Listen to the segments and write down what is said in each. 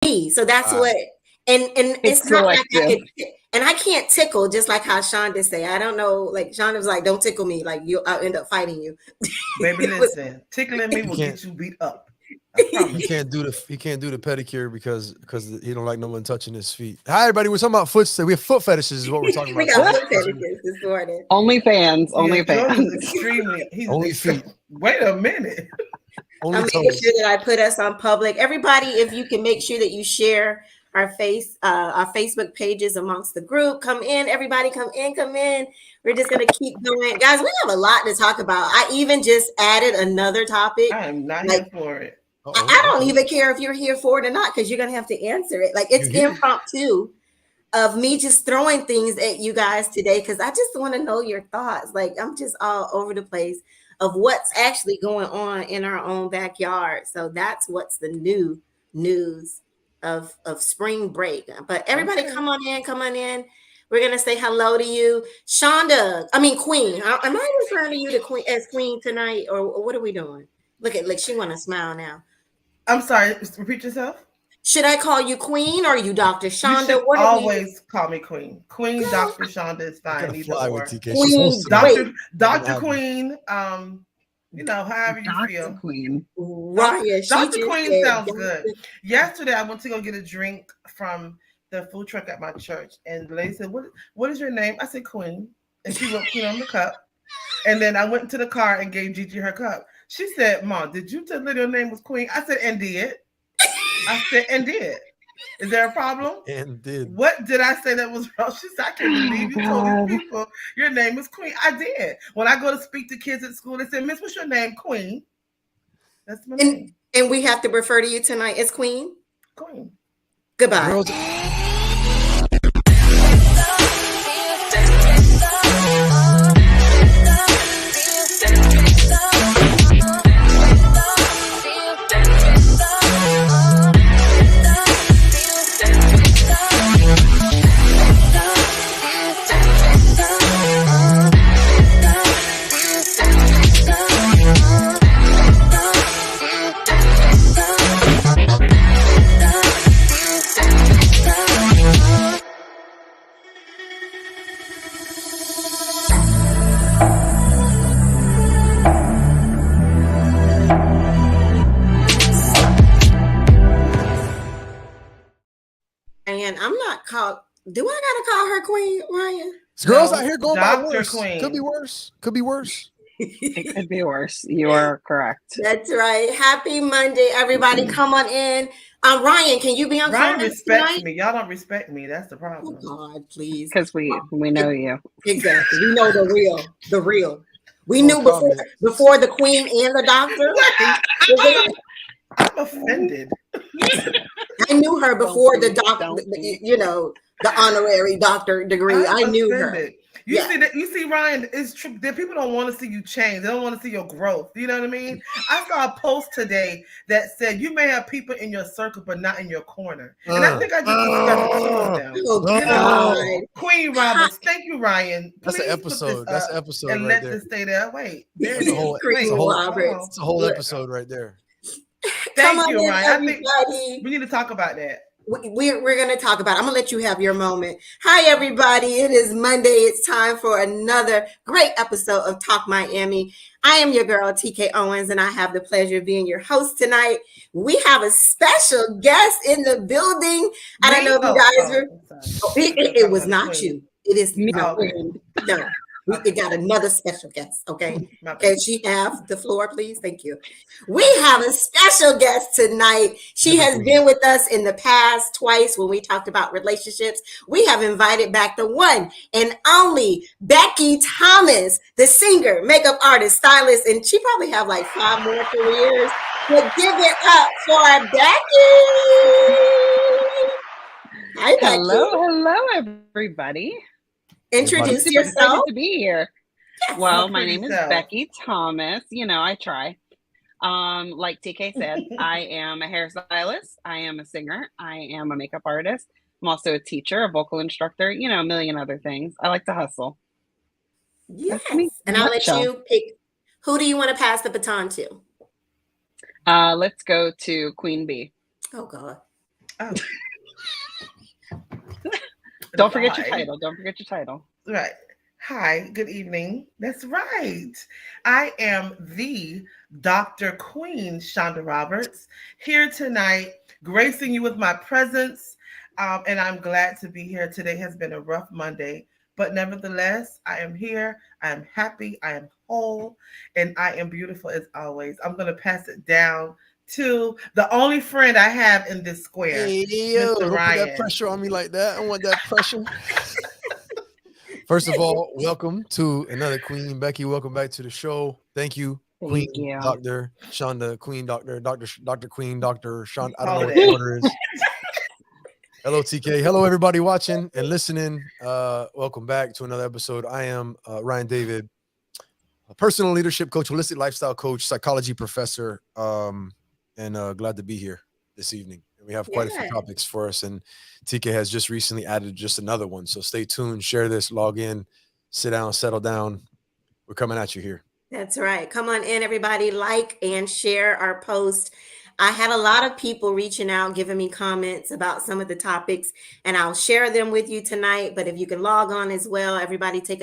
me. So that's what. And it's not like I selective. could, and I can't tickle, just like how Shonda say. I don't know, like Shonda was like, "Don't tickle me, like I'll end up fighting you." Baby, listen, tickling me will get you beat up. I promise. He can't do the pedicure because he don't like no one touching his feet. Hi everybody, we're talking about foot. We have foot fetishes is what we're talking We about. got today. foot pedicures this morning. Only fans. Only George is fans. extremely. He's Only feet. Wait a minute. Only I'm making toes. sure that I put us on public. Everybody, if you can make sure that you share our Facebook pages amongst the group. Come in, everybody, come in. We're just gonna keep going, guys. We have a lot to talk about. I even just added another topic. I am not here for it. I don't even care if you're here for it or not, because you're gonna have to answer it. Like, it's impromptu of me just throwing things at you guys today, because I just want to know your thoughts. Like, I'm just all over the place of what's actually going on in our own backyard. So that's what's the new news of spring break. But everybody, come on in. We're gonna say hello to you, Shonda. I mean, Queen. Am I referring to you to Queen as Queen tonight, or what are we doing? Look, she want to smile now. I'm sorry. Repeat yourself. Should I call you Queen or you Dr. Shonda? You should always call me Queen. Queen, Dr. Shonda is fine. Either or. Queen, Dr. Queen. You know, however you feel. Queen. Right. Dr. Queen sounds good. Yesterday, I went to go get a drink from the food truck at my church, and the lady said, "What is your name?" I said, "Queen," and she wrote Queen on the cup. And then I went to the car and gave Gigi her cup. She said, "Mom, did you tell her your name was Queen?" I said, "And did." I said, "And did." Is there a problem? And did. What did I say that was wrong? She said, "I can't believe you told these people your name is Queen." I did. When I go to speak to kids at school, they say, "Miss, what's your name?" "Queen." That's my name. And we have to refer to you tonight as Queen? Queen. Goodbye. Girls, And I'm not called. Do I gotta call her Queen, Ryan? Girls out here going by Dr. worse. Queen. Could be worse. Could be worse. It could be worse. You are correct. That's right. Happy Monday, everybody. Come on in. Ryan, can you be on Ryan comments respects tonight? me. Y'all don't respect me. That's the problem. Oh, God, please. Because we know you. Exactly. We know the real. We knew before the Queen and the Doctor. I'm offended. I knew her before the doctor, the honorary doctor degree. I knew her. You see, Ryan, it's true that people don't want to see you change. They don't want to see your growth. You know what I mean? I saw a post today that said you may have people in your circle, but not in your corner. And I think I just discovered two of them. Oh, Queen Roberts, thank you, Ryan. That's an episode. That's an episode. And right let this stay there. Wait, it's a whole episode right there. Thank you, Ryan. I think we need to talk about that. We're going to talk about it. I'm going to let you have your moment. Hi, everybody. It is Monday. It's time for another great episode of Talk Miami. I am your girl, TK Owens, and I have the pleasure of being your host tonight. We have a special guest in the building. I don't know if you guys it was not you. It is me. No. We got another special guest, okay? Can she have the floor, please? Thank you. We have a special guest tonight. She has been with us in the past twice when we talked about relationships. We have invited back the one and only Becky Thomas, the singer, makeup artist, stylist, and she probably have like 5 more careers. But give it up for Becky. Hi, Becky. Hello, everybody. Introduce yourself. To be here. Yes. Well, my name is Becky Thomas. I try. Like TK said, I am a hairstylist. I am a singer. I am a makeup artist. I'm also a teacher, a vocal instructor, a million other things. I like to hustle. Yes. And I'll let you pick. Who do you want to pass the baton to? Let's go to Queen B. Oh, God. Oh. Don't forget your title. Don't forget your title. Right. Hi, good evening. That's right. I am the Dr. Queen Shonda Roberts here tonight, gracing you with my presence. And I'm glad to be here. Today has been a rough Monday, but nevertheless, I am here. I am happy. I am whole, and I am beautiful as always. I'm going to pass it down to the only friend I have in this square, Hey, Mr. don't Ryan. put that pressure on me like that. I don't want that pressure. First of all, welcome to another Queen. Becky, welcome back to the show. Thank you, Queen, Dr. Shonda, Queen, Dr. Queen, Dr. Shonda. I don't know what the order is. Hello, TK. Hello, everybody watching and listening. Welcome back to another episode. I am Ryan David, a personal leadership coach, holistic lifestyle coach, psychology professor, and glad to be here this evening. We have quite a few topics for us, and TK has just recently added just another one. So stay tuned, share this, log in, sit down, settle down. We're coming at you here. That's right. Come on in, everybody. Like and share our post. I had a lot of people reaching out, giving me comments about some of the topics, and I'll share them with you tonight. But if you can log on as well, everybody take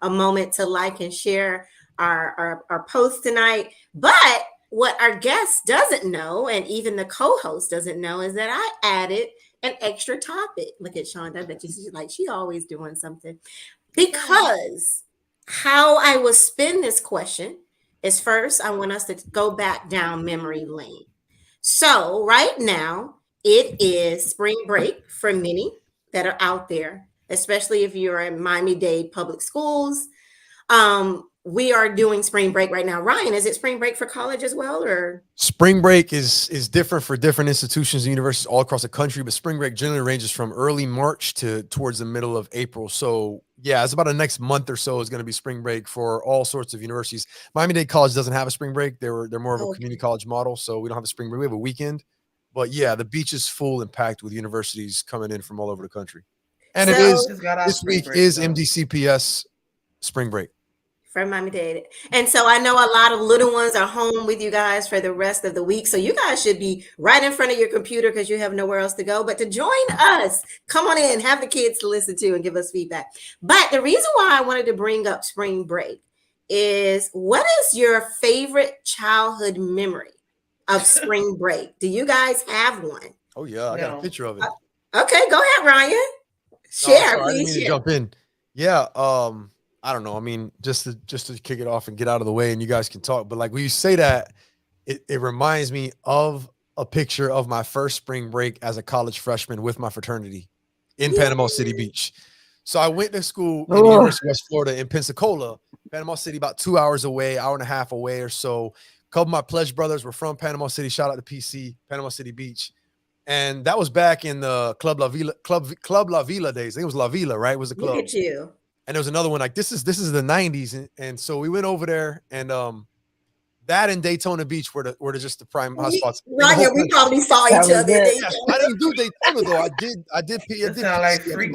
a moment to like and share our post tonight. But what our guest doesn't know, and even the co-host doesn't know, is that I added an extra topic. Look at Shonda. I bet you she's like, she always doing something. Because how I will spin this question is first, I want us to go back down memory lane. So right now, it is spring break for many that are out there, especially if you're in Miami-Dade public schools. We are doing spring break right now. Ryan, is it spring break for college as well, or? Spring break is different for different institutions and universities all across the country, but spring break generally ranges from early March to towards the middle of April. So yeah, it's about the next month or so is going to be spring break for all sorts of universities. Miami-Dade College doesn't have a spring break. They're more of a community college model, so we don't have a spring break. We have a weekend, but yeah, the beach is full and packed with universities coming in from all over the country. And so, it is this week is MDCPS spring break. From Miami-Dade. And so I know a lot of little ones are home with you guys for the rest of the week. So you guys should be right in front of your computer because you have nowhere else to go. But to join us, come on in, have the kids to listen to and give us feedback. But the reason why I wanted to bring up spring break is, what is your favorite childhood memory of spring break? Do you guys have one? Oh, yeah. I got a picture of it. Okay, go ahead, Ryan. Share, please. I didn't mean to jump in. Yeah. I don't know. I mean, just to kick it off and get out of the way and you guys can talk. But like when you say that, it reminds me of a picture of my first spring break as a college freshman with my fraternity in Panama City Beach. So I went to school in the University of West Florida in Pensacola, Panama City, about 2 hours away, hour and a half away or so. A couple of my pledge brothers were from Panama City. Shout out to PC, Panama City Beach. And that was back in the Club La Vila days. I think it was La Vila, right? It was a club. Look at you. And there was another one like this is the 90s, and so we went over there, and that and Daytona Beach were just the prime hotspots. Right, yeah, we probably saw each other. I didn't do Daytona though. I did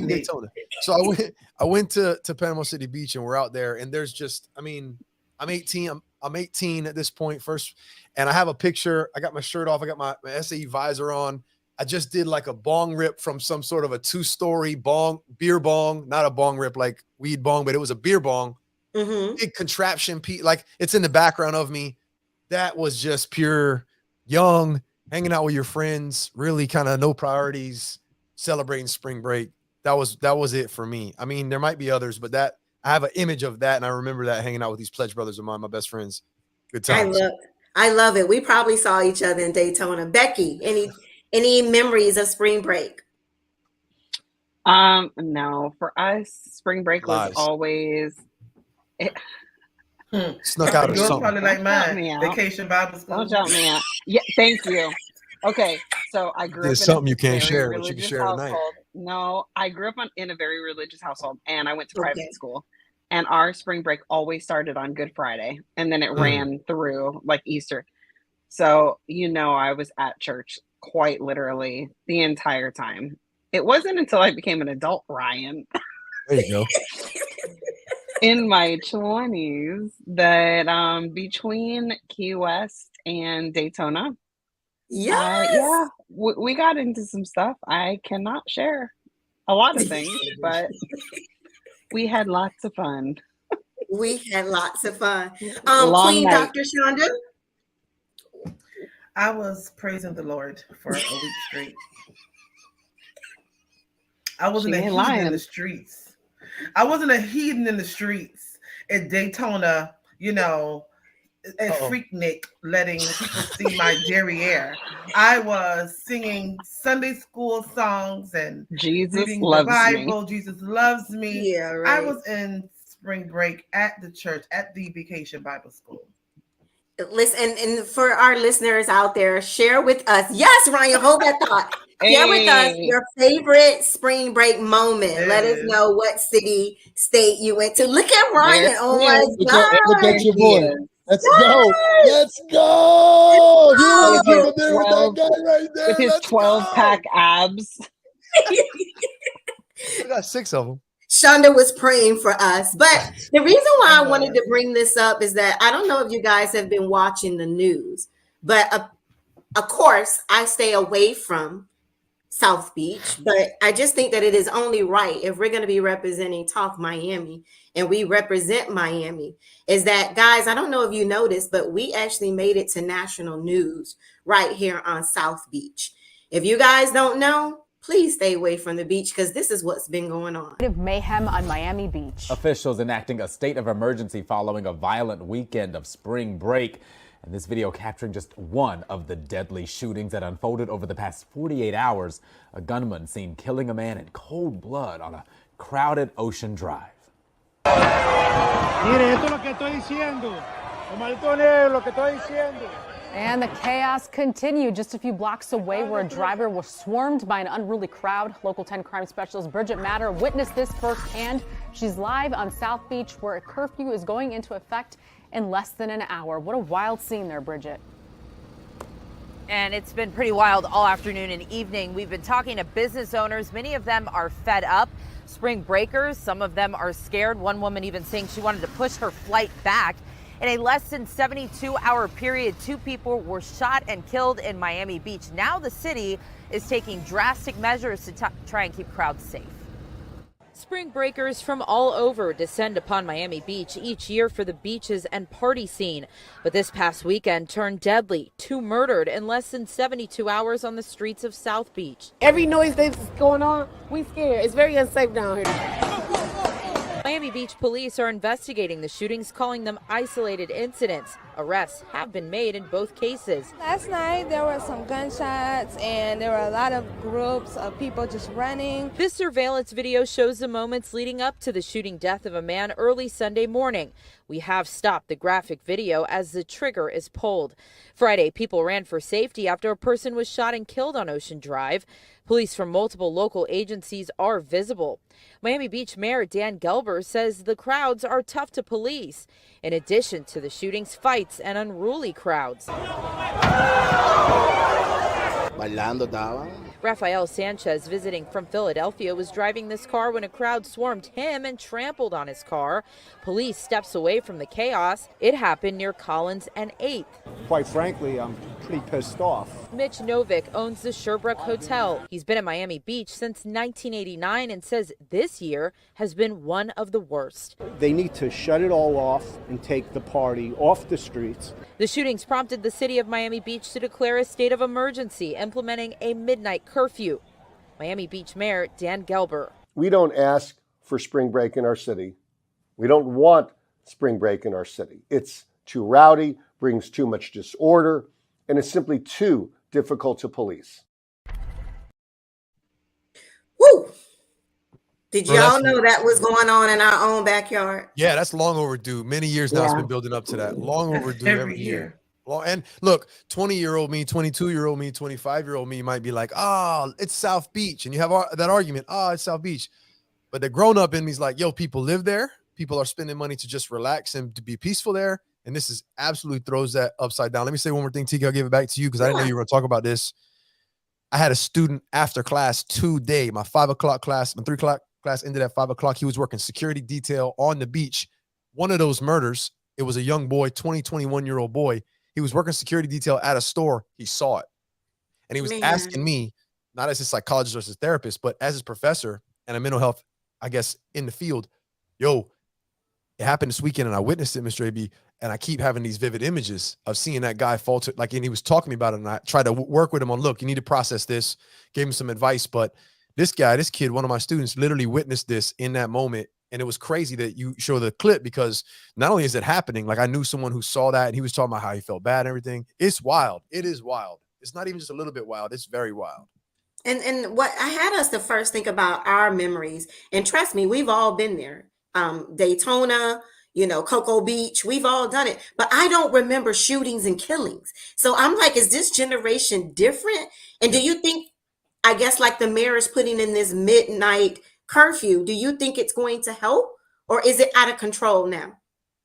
Daytona. So I went to Panama City Beach, and we're out there, and there's just, I mean, I'm 18. I'm 18 at this point first, and I have a picture. I got my shirt off. I got my SAE visor on. I just did like a bong rip from some sort of a 2-story beer bong, not a bong rip like weed bong, but it was a beer bong. Big contraption, like it's in the background of me. That was just pure young, hanging out with your friends, really kind of no priorities, celebrating spring break. That was it for me. I mean, there might be others, but that I have an image of that, and I remember that hanging out with these pledge brothers of mine, my best friends. Good times. I love it. We probably saw each other in Daytona. Becky, any memories of spring break? No, for us, spring break was always snuck out or Yours something. probably like mine. Vacation Bible school. Don't shout me out. Yeah, thank you. Okay, so I grew up in something you can't share, but you can share household. tonight. No, I grew up in a very religious household, and I went to private school. And our spring break always started on Good Friday, and then it ran through like Easter. So, I was at church quite literally the entire time. It wasn't until I became an adult, Ryan, there you go, in my 20s, that between Key West and Daytona, we got into some stuff. I cannot share a lot of things, but we had lots of fun. We had lots of fun. Long Queen night. Dr. Shonda. I was praising the Lord for a week straight. I wasn't a heathen in the streets. I wasn't a heathen in the streets at Daytona, you know, and Freaknik letting people see my derriere. I was singing Sunday school songs and reading the Bible. Jesus loves me. Yeah, right. I was in spring break at the church at the Vacation Bible School. Listen, and for our listeners out there, share with us. Yes, Ryan, hold that thought. Share with us your favorite spring break moment. Let us know what city, state you went to. Look at Ryan. Oh my God. Look at your boy. Let's go. Let's go. You look there with that guy right there. With his 12-pack abs. I got 6 of them. Shonda was praying for us. But the reason why I wanted to bring this up is that I don't know if you guys have been watching the news, but of course, I stay away from South Beach, but I just think that it is only right if we're going to be representing Talk Miami and we represent Miami is that, guys, I don't know if you noticed, but we actually made it to national news right here on South Beach. If you guys don't know, please stay away from the beach because this is what's been going on. Mayhem on Miami Beach. Officials enacting a state of emergency following a violent weekend of spring break. And this video capturing just one of the deadly shootings that unfolded over the past 48 hours. A gunman seen killing a man in cold blood on a crowded Ocean Drive. And the chaos continued just a few blocks away where a driver was swarmed by an unruly crowd. Local 10 crime specialist Bridget Matter witnessed this firsthand. She's live on South Beach where a curfew is going into effect in less than an hour. What a wild scene there, Bridget. And it's been pretty wild all afternoon and evening. We've been talking to business owners. Many of them are fed up. Spring breakers, some of them are scared. One woman even saying she wanted to push her flight back. In a less than 72-hour period, 2 people were shot and killed in Miami Beach. Now the city is taking drastic measures to try and keep crowds safe. Spring breakers from all over descend upon Miami Beach each year for the beaches and party scene. But this past weekend turned deadly. 2 murdered in less than 72 hours on the streets of South Beach. Every noise that's going on, we scared. It's very unsafe down here. Miami Beach police are investigating the shootings, calling them isolated incidents. Arrests have been made in both cases. Last night there were some gunshots and there were a lot of groups of people just running. This surveillance video shows the moments leading up to the shooting death of a man early Sunday morning. We have stopped the graphic video as the trigger is pulled. Friday, people ran for safety after a person was shot and killed on Ocean Drive. Police from multiple local agencies are visible. Miami Beach Mayor Dan Gelber says the crowds are tough to police. In addition to the shootings, fights, and unruly crowds. Rafael Sanchez, visiting from Philadelphia, was driving this car when a crowd swarmed him and trampled on his car. Police steps away from the chaos. It happened near Collins and 8th. Quite frankly, I'm pretty pissed off. Mitch Novick owns the Sherbrooke Hotel. He's been at Miami Beach since 1989 and says this year has been one of the worst. They need to shut it all off and take the party off the streets. The shootings prompted the city of Miami Beach to declare a state of emergency, implementing a midnight curfew. Miami Beach Mayor Dan Gelber. We don't ask for spring break in our city. We don't want spring break in our city. It's too rowdy, brings too much disorder, and it's simply too difficult to police. Woo! Did y'all know that was going on in our own backyard? Yeah, that's long overdue. Many years now it's been building up to that. Long overdue every year. Well, and look, 20-year-old me, 22-year-old me, 25-year-old me might be like, oh, it's South Beach. And you have that argument, oh, it's South Beach. But the grown-up in me is like, yo, people live there. People are spending money to just relax and to be peaceful there. And this is absolutely throws that upside down. Let me say one more thing, TK. I'll give it back to you because I didn't know you were going to talk about this. I had a student after class today, my 5 o'clock class, my 3 o'clock class ended at 5 o'clock. He was working security detail on the beach. One of those murders, it was a young boy, 21-year-old boy. He was working security detail at a store. He saw it. And he was Man. asking me, not as a psychologist or as a therapist, but as his professor and a mental health, I guess, in the field. Yo, it happened this weekend and I witnessed it, Mr. AB, and I keep having these vivid images of seeing that guy fall to, like, and he was talking to me about it, and I tried to work with him on, look, you need to process this, gave him some advice, but this kid, one of my students, literally witnessed this in that moment, and it was crazy that you show the clip, because not only is it happening, like, I knew someone who saw that, and he was talking about how he felt bad and everything. It's wild. It is wild. It's not even just a little bit wild. It's very wild. And what I had us to first think about our memories, and trust me, we've all been there. Daytona, Cocoa Beach, we've all done it, but I don't remember shootings and killings. So I'm like, is this generation different? And do you think, I guess, like the mayor is putting in this midnight curfew, do you think it's going to help, or is it out of control now?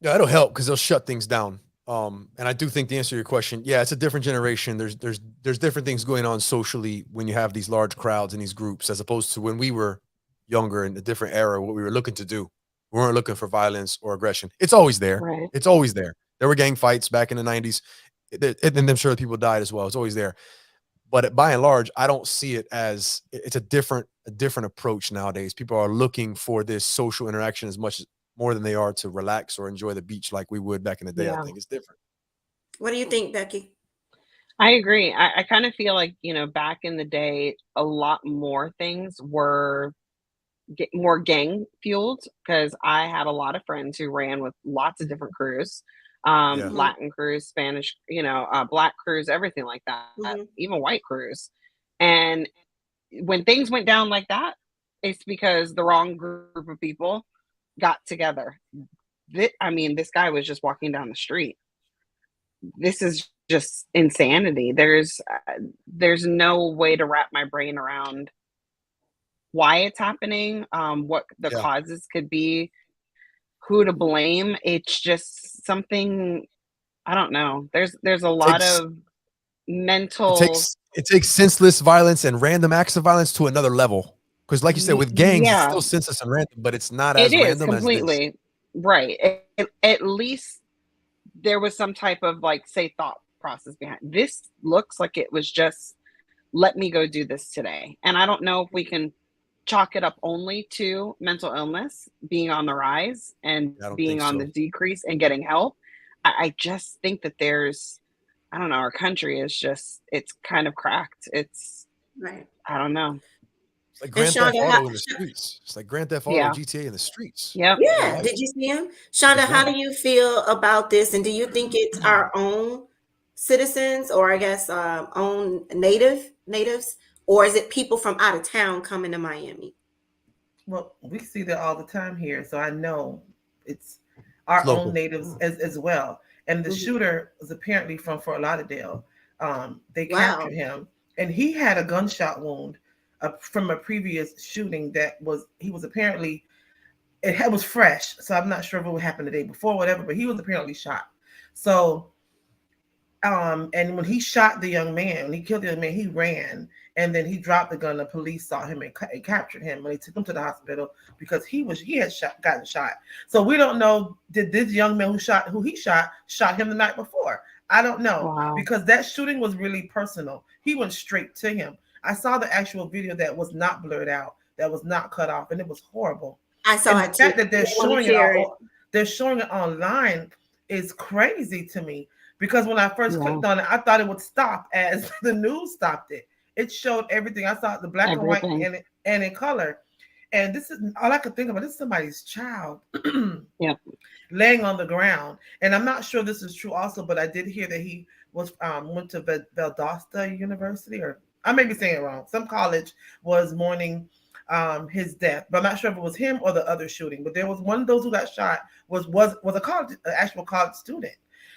Yeah, it'll help because they'll shut things down. And I do think the answer to your question, yeah, it's a different generation. There's different things going on socially when you have these large crowds and these groups, as opposed to when we were younger in a different era, what we were looking to do. We weren't looking for violence or aggression. It's always there. Right. It's always there. There were gang fights back in the 90s. And I'm sure people died as well. It's always there. But by and large, I don't see it as, it's a different approach nowadays. People are looking for this social interaction as much more than they are to relax or enjoy the beach like we would back in the day. Yeah. I think it's different. What do you think, Becky? I agree. I kind of feel like, back in the day, a lot more things were more gang fueled, because I had a lot of friends who ran with lots of different crews, Latin crews, Spanish, Black crews, everything like that, even white crews. And when things went down like that, it's because the wrong group of people got together. This guy was just walking down the street. This is just insanity. There's no way to wrap my brain around why it's happening, what the causes could be, who to blame. It's just something, I don't know. There's a lot of mental. It takes senseless violence and random acts of violence to another level. Because, like you said, with gangs, it's still senseless and random, but it's not as random completely as this. Right. At least there was some type of, like, say, thought process behind this. Looks like it was just, let me go do this today. And I don't know if we can chalk it up only to mental illness being on the rise and being on the decrease and getting help. I just think that I don't know, our country is just, it's kind of cracked. It's right. I don't know. It's like Grand Theft Auto in the streets. It's like Grand Theft Auto GTA in the streets. Yep. Yeah. Did you see him? Shonda, how do you feel about this? And do you think it's our own citizens, or I guess own natives, or is it people from out of town coming to Miami? Well, we see that all the time here, so I know it's our own natives as well. And the shooter was apparently from Fort Lauderdale. They captured him, and he had a gunshot wound from a previous shooting he was apparently, it was fresh, so I'm not sure if it would happen the day before, whatever, but he was apparently shot. So and when he shot the young man, when he killed the young man, he ran, and then he dropped the gun. The police saw him and captured him, and they took him to the hospital because he had gotten shot. So we don't know, did this young man who he shot him the night before? I don't know, because that shooting was really personal. He went straight to him. I saw the actual video that was not blurred out, that was not cut off, and it was horrible. I saw it too. The fact that they're showing it online is crazy to me. Because when I first clicked on it, I thought it would stop as the news stopped it. It showed everything. I saw the black and white and in color. And this is all I could think about. This is somebody's child laying on the ground. And I'm not sure this is true also, but I did hear that he was went to Valdosta University, or I may be saying it wrong. Some college was mourning his death, but I'm not sure if it was him or the other shooting. But there was one of those who got shot was an actual college student.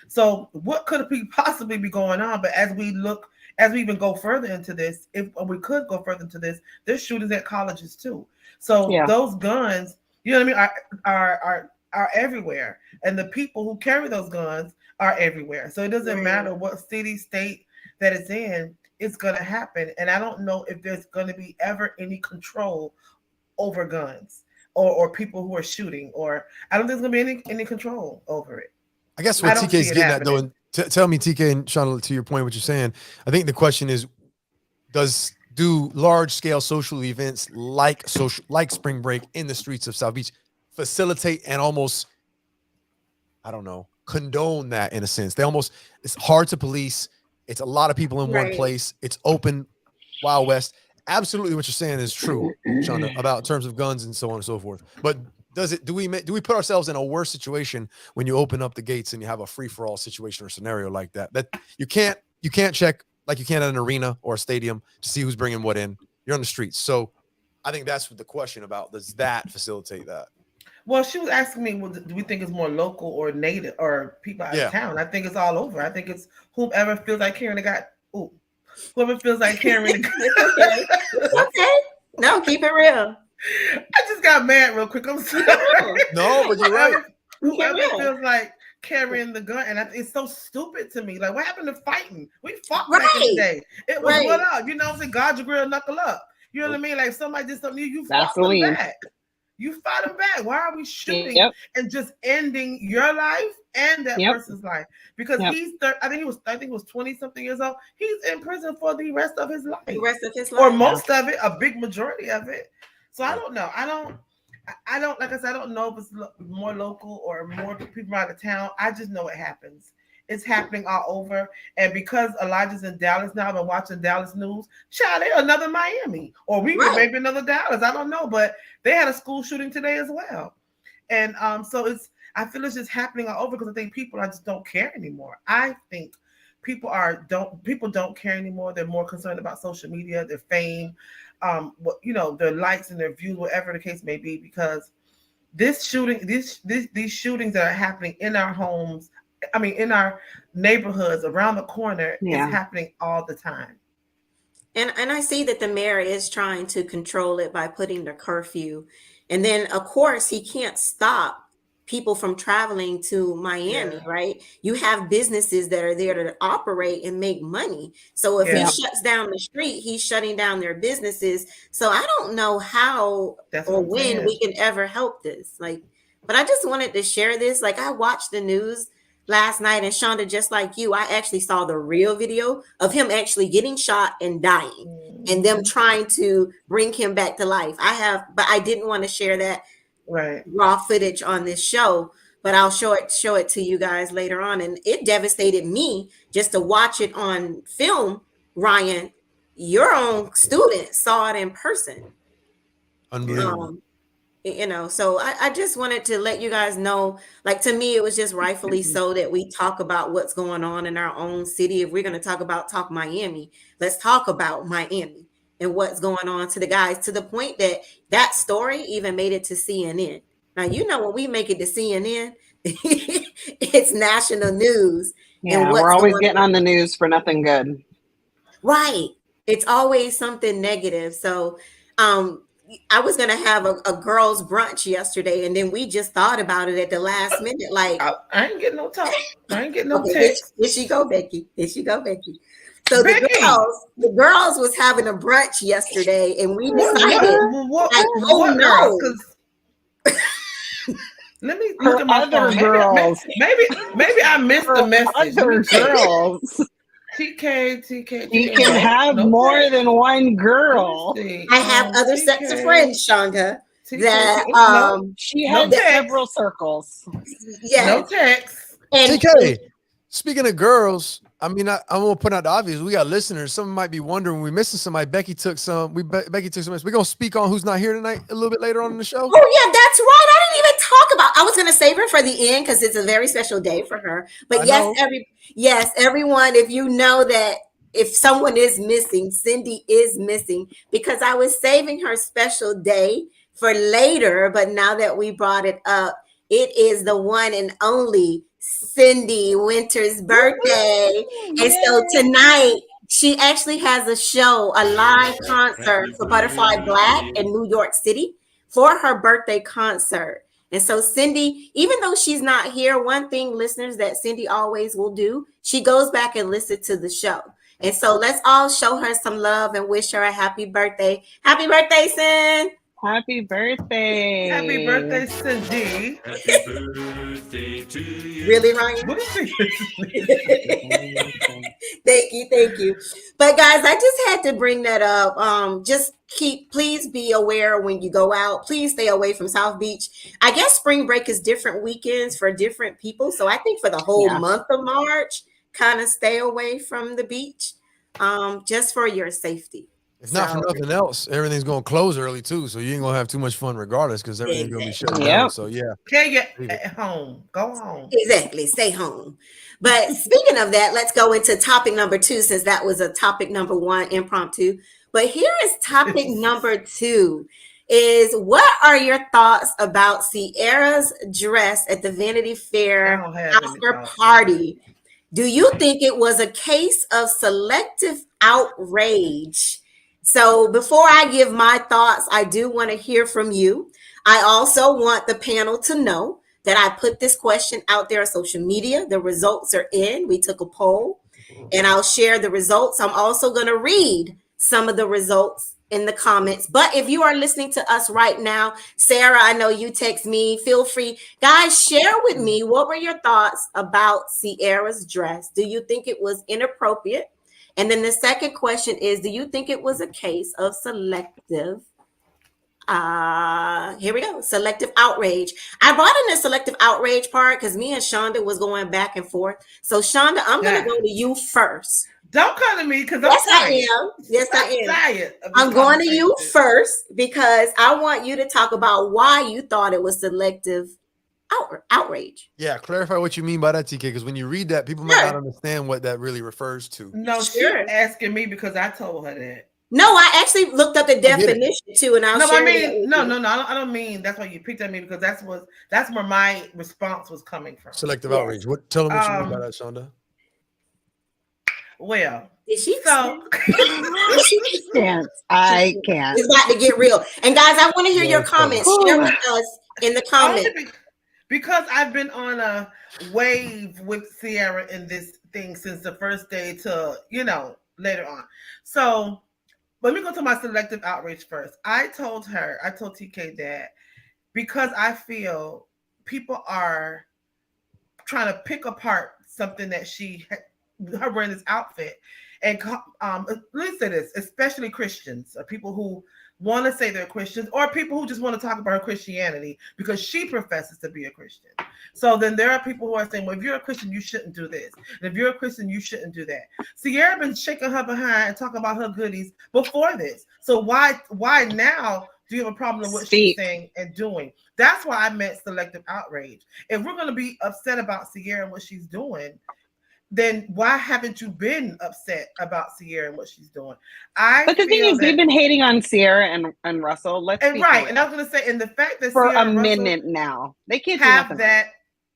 So what could possibly be going on? But as we even go further into this, if we could go further into this, there's shootings at colleges too. So those guns, you know what I mean, are everywhere, and the people who carry those guns are everywhere. So it doesn't matter what city, state that it's in, it's going to happen. And I don't know if there's going to be ever any control over guns or people who are shooting, or I don't think there's going to be any control over it. I guess what TK is getting at, though, and tell me, TK and Sean, to your point, what you're saying, I think the question is, do large scale social events like spring break in the streets of South Beach facilitate and almost, I don't know, condone that in a sense? It's hard to police. It's a lot of people in one place. It's open, Wild West. Absolutely, what you're saying is true, Shonda, about terms of guns and so on and so forth. But do we put ourselves in a worse situation when you open up the gates and you have a free for all situation or scenario like that? That you can't check like you can at an arena or a stadium to see who's bringing what in. You're on the streets. So I think that's what the question about. Does that facilitate that? Well, she was asking me, well, do we think it's more local or native or people out of town? I think it's all over. I think it's whoever feels like carrying whoever feels like carrying Okay. No, keep it real. I just got mad real quick. I'm sorry. No, but you're right. Whoever feels like carrying the gun, and it's so stupid to me. Like, what happened to fighting? We fought back in the day. It was what up? You know what I'm saying? God, your grill, knuckle up. You know what I mean? Like, somebody did something, you fought them back. You fought him back. Why are we shooting and just ending your life and that person's life? Because I think he was 20 something years old. He's in prison for the rest of his life. Or most of it, a big majority of it. So I don't know. I don't like I said, I don't know if it's more local or more people out of town. I just know it happens. It's happening all over. And because Elijah's in Dallas now, I've been watching Dallas news. Child, they're another Miami. Or maybe another Dallas. I don't know. But they had a school shooting today as well. And so I feel it's just happening all over because I think people just don't care anymore. I think people don't care anymore. They're more concerned about social media, their fame, their likes and their views, whatever the case may be, because these shootings that are happening in our homes, in our neighborhoods around the corner, is happening all the time. And I see that the mayor is trying to control it by putting the curfew. And then, of course, he can't stop people from traveling to Miami, right? You have businesses that are there to operate and make money. So if he shuts down the street, he's shutting down their businesses. So I don't know how or when we can ever help this. But I just wanted to share this. I watched the news last night, and Shonda, just like you, I actually saw the real video of him actually getting shot and dying, and them trying to bring him back to life. But I didn't want to share that raw footage on this show, but I'll show it to you guys later on. And it devastated me just to watch it on film. Ryan, your own student saw it in person. Unbelievable. So I just wanted to let you guys know, to me, it was just rightfully so that we talk about what's going on in our own city. If we're going to talk Miami, let's talk about Miami and what's going on to the guys, to the point that story even made it to CNN. Now, when we make it to CNN, it's national news. Yeah, and we're always getting on the news for nothing good. Right. It's always something negative. So, I was going to have a girls' brunch yesterday, and then we just thought about it at the last minute. I ain't getting no talk. I ain't getting no text. Here she go, Becky. So the girls was having a brunch yesterday, and we decided, let me look at my phone. Girls. Maybe I missed the message. Other girls. TK. You can have more than one girl. I have other sets of friends, Shonda. She had several circles. Yeah, no text. And TK, speaking of girls, I'm gonna put out the obvious. We got listeners. Some might be wondering we're missing somebody. Becky took some. We're gonna speak on who's not here tonight a little bit later on in the show. Oh yeah, that's right. I didn't even talk about. I was gonna save her for the end because it's a very special day for her. But yes, everyone, if you know that if someone is missing, Cindy is missing, because I was saving her special day for later. But now that we brought it up, it is the one and only Cindy Winter's birthday. And so tonight she actually has a show, a live concert for Butterfly Black in New York City for her birthday concert. And so Cindy, even though she's not here, one thing, listeners, that Cindy always will do, she goes back and listens to the show. And so let's all show her some love and wish her a happy birthday. Happy birthday, Cindy. Happy birthday. Happy birthday, Cindy. Happy birthday to you. Really, Ryan? What is it? Thank you. But guys, I just had to bring that up. Please be aware when you go out. Please stay away from South Beach. I guess spring break is different weekends for different people. So I think for the whole month of March, kind of stay away from the beach, just for your safety. If not for nothing else, everything's gonna close early too, so you ain't gonna have too much fun regardless, because everything's gonna be shut down. So yeah, can't get at home. Go home. Exactly, stay home. But speaking of that, let's go into topic number 2, since that was a topic number 1 impromptu. But here is topic number 2: is what are your thoughts about Ciara's dress at the Vanity Fair Oscar party? Do you think it was a case of selective outrage? So before I give my thoughts, I do want to hear from you. I also want the panel to know that I put this question out there on social media. The results are in. We took a poll, and I'll share the results. I'm also going to read some of the results in the comments. But if you are listening to us right now, Sarah, I know you text me. Feel free. Guys, share with me, what were your thoughts about Ciara's dress? Do you think it was inappropriate? And then the second question is, do you think it was a case of selective? Here we go. Selective outrage. I brought in the selective outrage part because me and Shonda was going back and forth. So Shonda, I'm going to go to you first. Don't come to me because I am. Yes, I am. I'm going to you first because I want you to talk about why you thought it was selective outrage. Yeah, clarify what you mean by that, TK, because when you read that, people might not understand what that really refers to. No, she's asking me because I told her that. No, I actually looked up the definition too, and I'll share it. No, I don't mean that's why you picked at me, because that's where my response was coming from. Selective outrage. Tell them what you mean by that, Shonda. Well, is she can't. I can't. It's about to get real. And guys, I want to hear your comments. Share with us in the comments. Because I've been on a wave with Ciara in this thing since the first day to, later on. So let me go to my selective outrage first. I told TK that because I feel people are trying to pick apart something that her wearing this outfit. And let's say this, especially Christians, or people who want to say they're Christians, or people who just want to talk about her Christianity because she professes to be a Christian. So then there are people who are saying, well, if you're a Christian, you shouldn't do this. And if you're a Christian, you shouldn't do that. Ciara been shaking her behind and talking about her goodies before this. So why now do you have a problem with what she's saying and doing? That's why I meant selective outrage. If we're going to be upset about Ciara and what she's doing, then why haven't you been upset about Ciara and what she's doing? But the thing is, they've been hating on Ciara and Russell. And I was going to say, and the fact that for Ciara a minute now, they can't have that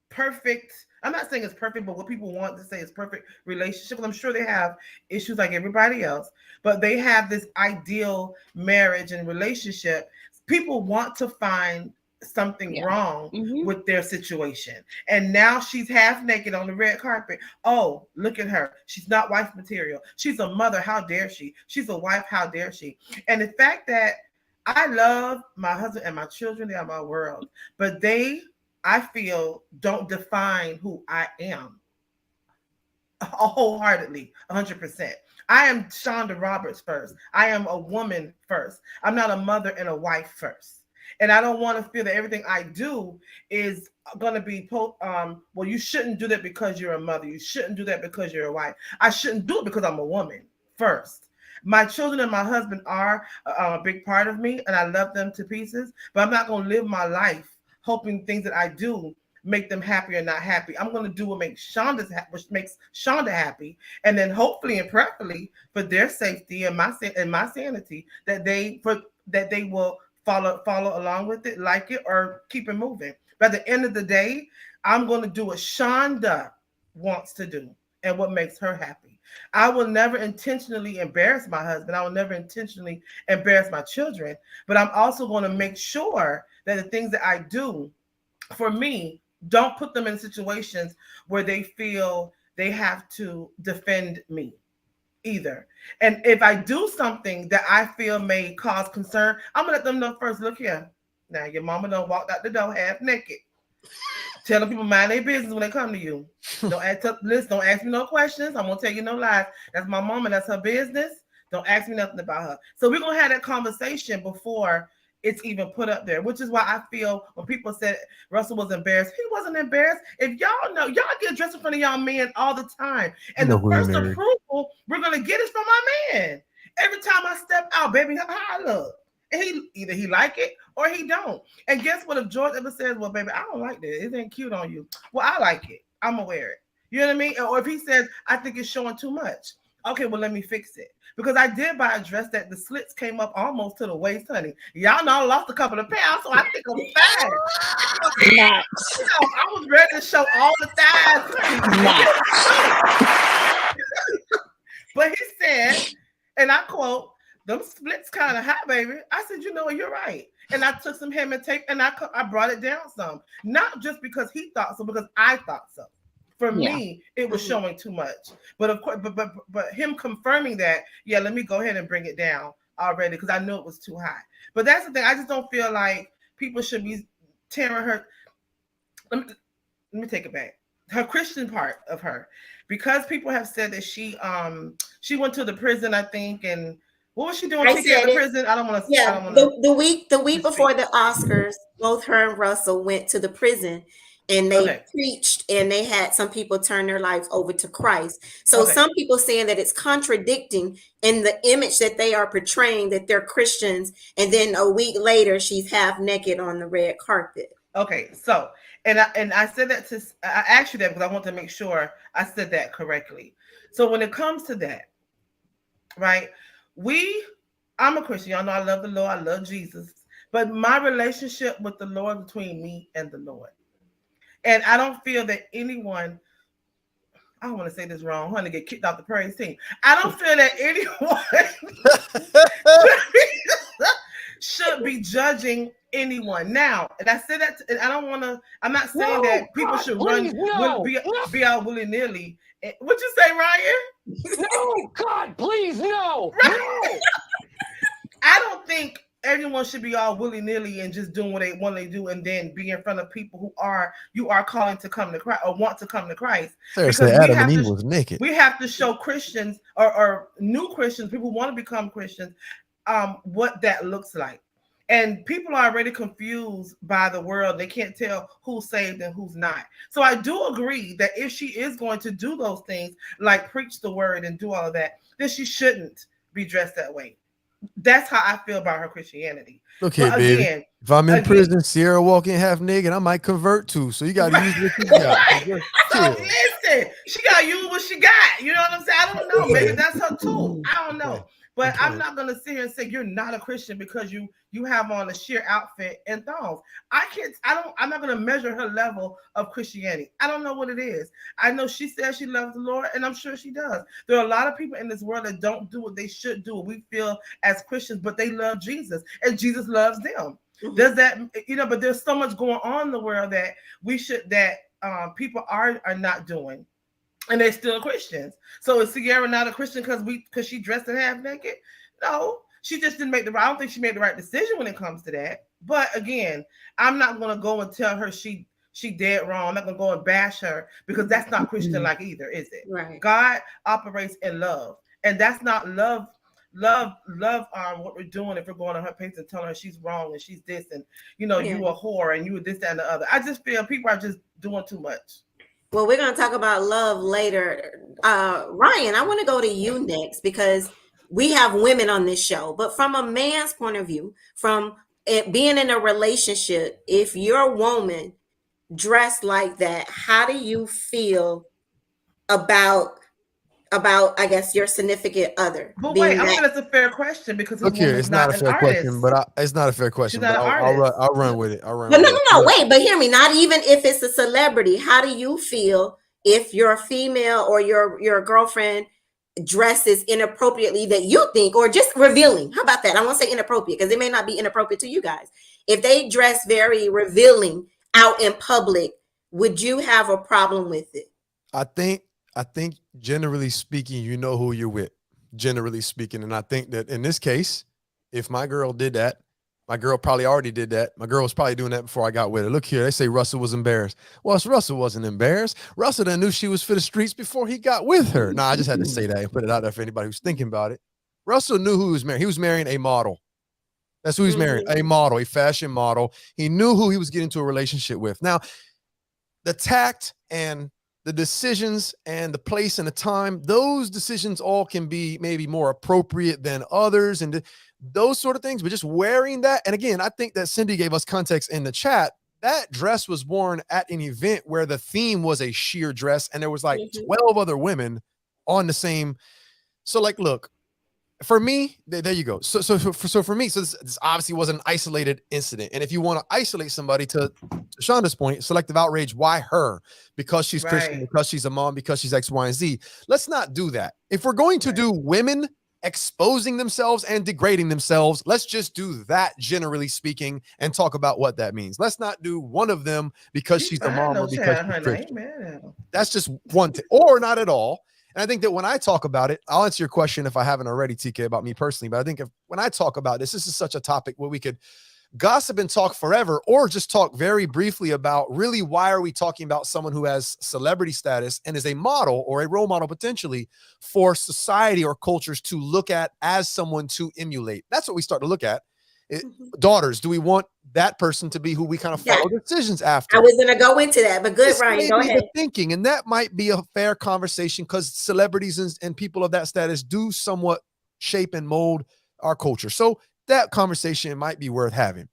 perfect. I'm not saying it's perfect, but what people want to say is perfect relationship. I'm sure they have issues like everybody else, but they have this ideal marriage and relationship. People want to find something wrong with their situation, and now she's half naked on the red carpet. Oh, look at her, she's not wife material, she's a mother, how dare she, she's a wife, how dare she. And the fact that I love my husband and my children, they are my world, but I feel don't define who I am wholeheartedly, 100%. I am Shonda Roberts first. I am a woman first. I'm not a mother and a wife first. And I don't want to feel that everything I do is going to be, well, you shouldn't do that because you're a mother. You shouldn't do that because you're a wife. I shouldn't do it because I'm a woman first. My children and my husband are a big part of me, and I love them to pieces. But I'm not going to live my life hoping things that I do make them happy or not happy. I'm going to do what makes Shonda happy, and then hopefully and preferably for their safety and my sanity, that they will follow along with it, like it, or keep it moving. But at the end of the day, I'm going to do what Shonda wants to do and what makes her happy. I will never intentionally embarrass my husband. I will never intentionally embarrass my children. But I'm also going to make sure that the things that I do for me don't put them in situations where they feel they have to defend me either. And if I do something that I feel may cause concern, I'm gonna let them know first. Look here, now your mama done walked out the door half naked. Telling people mind their business when they come to you. Don't ask me no questions. I'm gonna tell you no lies. That's my mama. That's her business. Don't ask me nothing about her. So we're gonna have that conversation before it's even put up there, which is why I feel when people said Russell was embarrassed, he wasn't embarrassed. If y'all know, y'all get dressed in front of y'all men all the time. And the first approval we're gonna get is from my man. Every time I step out, baby, how I look. And he like it or he don't. And guess what? If George ever says, well, baby, I don't like this. It ain't cute on you. Well, I like it. I'm gonna wear it. You know what I mean? Or if he says, I think it's showing too much. Okay, well, let me fix it. Because I did buy a dress that the slits came up almost to the waist, honey. Y'all know I lost a couple of pounds, so I think I'm fine. I was ready to show all the thighs. But he said, and I quote, them splits kind of hot, baby. I said, you know what, you're right. And I took some hem and tape and I brought it down some. Not just because he thought so, because I thought so. For me, it was showing too much. But of course, but him confirming that, yeah, let me go ahead and bring it down already because I knew it was too high. But that's the thing. I just don't feel like people should be tearing her. Let me take it back. Her Christian part of her, because people have said that she went to the prison, I think, and what was she doing? I said the prison. I don't want to. Yeah, the week before the Oscars, both her and Russell went to the prison, and they preached, and they had some people turn their lives over to Christ. So some people saying that it's contradicting in the image that they are portraying that they're Christians, and then a week later she's half naked on the red carpet. Okay, so and I said that I asked you that because I want to make sure I said that correctly. So when it comes to that, right? I'm a Christian. Y'all know I love the Lord. I love Jesus. But my relationship with the Lord between me and the Lord. And I don't feel that anyone, I don't want to say this wrong, I'm going to get kicked off the praise team. I don't feel that anyone should be judging anyone. Now, and I said that, and I don't want to, I'm not saying that people should be out willy-nilly. What you say, Ryan? No, God, please, no. Right? No. I don't think everyone should be all willy-nilly and just doing what they want to do and then be in front of people who you are calling to come to Christ or want to come to Christ. Seriously, Adam and Eve was naked. We have to show Christians or new Christians, people who want to become Christians, what that looks like. And people are already confused by the world. They can't tell who's saved and who's not. So I do agree that if she is going to do those things, like preach the word and do all of that, then she shouldn't be dressed that way. That's how I feel about her Christianity. Look here, baby. If I'm in prison, Ciara walking half naked, I might convert too. So you got to use what you got. So listen, she got to use what she got. You know what I'm saying? I don't know. Maybe that's her tool. I don't know. But I'm not going to sit here and say you're not a Christian because you have on a sheer outfit and thongs. I'm not going to measure her level of Christianity. I don't know what it is. I know she says she loves the Lord, and I'm sure she does. There are a lot of people in this world that don't do what they should do. We feel as Christians, but they love Jesus, and Jesus loves them. Mm-hmm. Does that, but there's so much going on in the world that people are not doing. And they're still Christians. So is Ciara not a Christian because she dressed in half naked? No, she just didn't I don't think she made the right decision when it comes to that. But again, I'm not going to go and tell her she dead wrong. I'm not going to go and bash her because that's not Christian like either, is it? Right. God operates in love, and that's not love. What we're doing if we're going on her page and telling her she's wrong and she's this and you a whore and you were this, that, and the other. I just feel people are just doing too much. Well, we're going to talk about love later. Ryan, I want to go to you next because we have women on this show. But from a man's point of view, from it being in a relationship, if you're a woman dressed like that, how do you feel about I guess your significant other? But wait, I think that's a fair question because it's not a fair question, but it's not a fair question. But I'll run with it. No, wait, but hear me. Not even if it's a celebrity. How do you feel if you're a female or your girlfriend dresses inappropriately that you think, or just revealing? How about that? I won't say inappropriate because it may not be inappropriate to you guys. If they dress very revealing out in public, would you have a problem with it? I think generally speaking, you know who you're with, generally speaking. And I think that in this case, if my girl did that, My girl probably already did that. My girl was probably doing that before I got with her. Look here, they say Russell was embarrassed. Well, Russell wasn't embarrassed. Russell done knew she was for the streets before he got with her. Nah, I just had to say that and put it out there for anybody who's thinking about it. Russell knew who he was marrying. He was marrying a model. That's who he's marrying, a model, a fashion model. He knew who he was getting into a relationship with. Now, the tact and the decisions and the place and the time, those decisions all can be maybe more appropriate than others and those sort of things, but just wearing that. And again, I think that Cindy gave us context in the chat. That dress was worn at an event where the theme was a sheer dress and there was like 12 other women on the same. So like, look, for me, there you go. So for me, this obviously wasn't an isolated incident. And if you want to isolate somebody, to Shonda's point, selective outrage, why her? Because she's Christian, because she's a mom, because she's X, Y, and Z. Let's not do that. If we're going to do women exposing themselves and degrading themselves, let's just do that, generally speaking, and talk about what that means. Let's not do one of them because she's a mom or because she's Christian. That's just one thing, or not at all. And I think that when I talk about it, I'll answer your question if I haven't already, TK, about me personally. But I think when I talk about this is such a topic where we could gossip and talk forever, or just talk very briefly about really why are we talking about someone who has celebrity status and is a model or a role model potentially for society or cultures to look at as someone to emulate. That's what we start to look at. Daughters, do we want that person to be who we kind of follow decisions after? I was going to go into that, but good, Ryan, go ahead. Thinking, and that might be a fair conversation because celebrities and people of that status do somewhat shape and mold our culture. So that conversation might be worth having.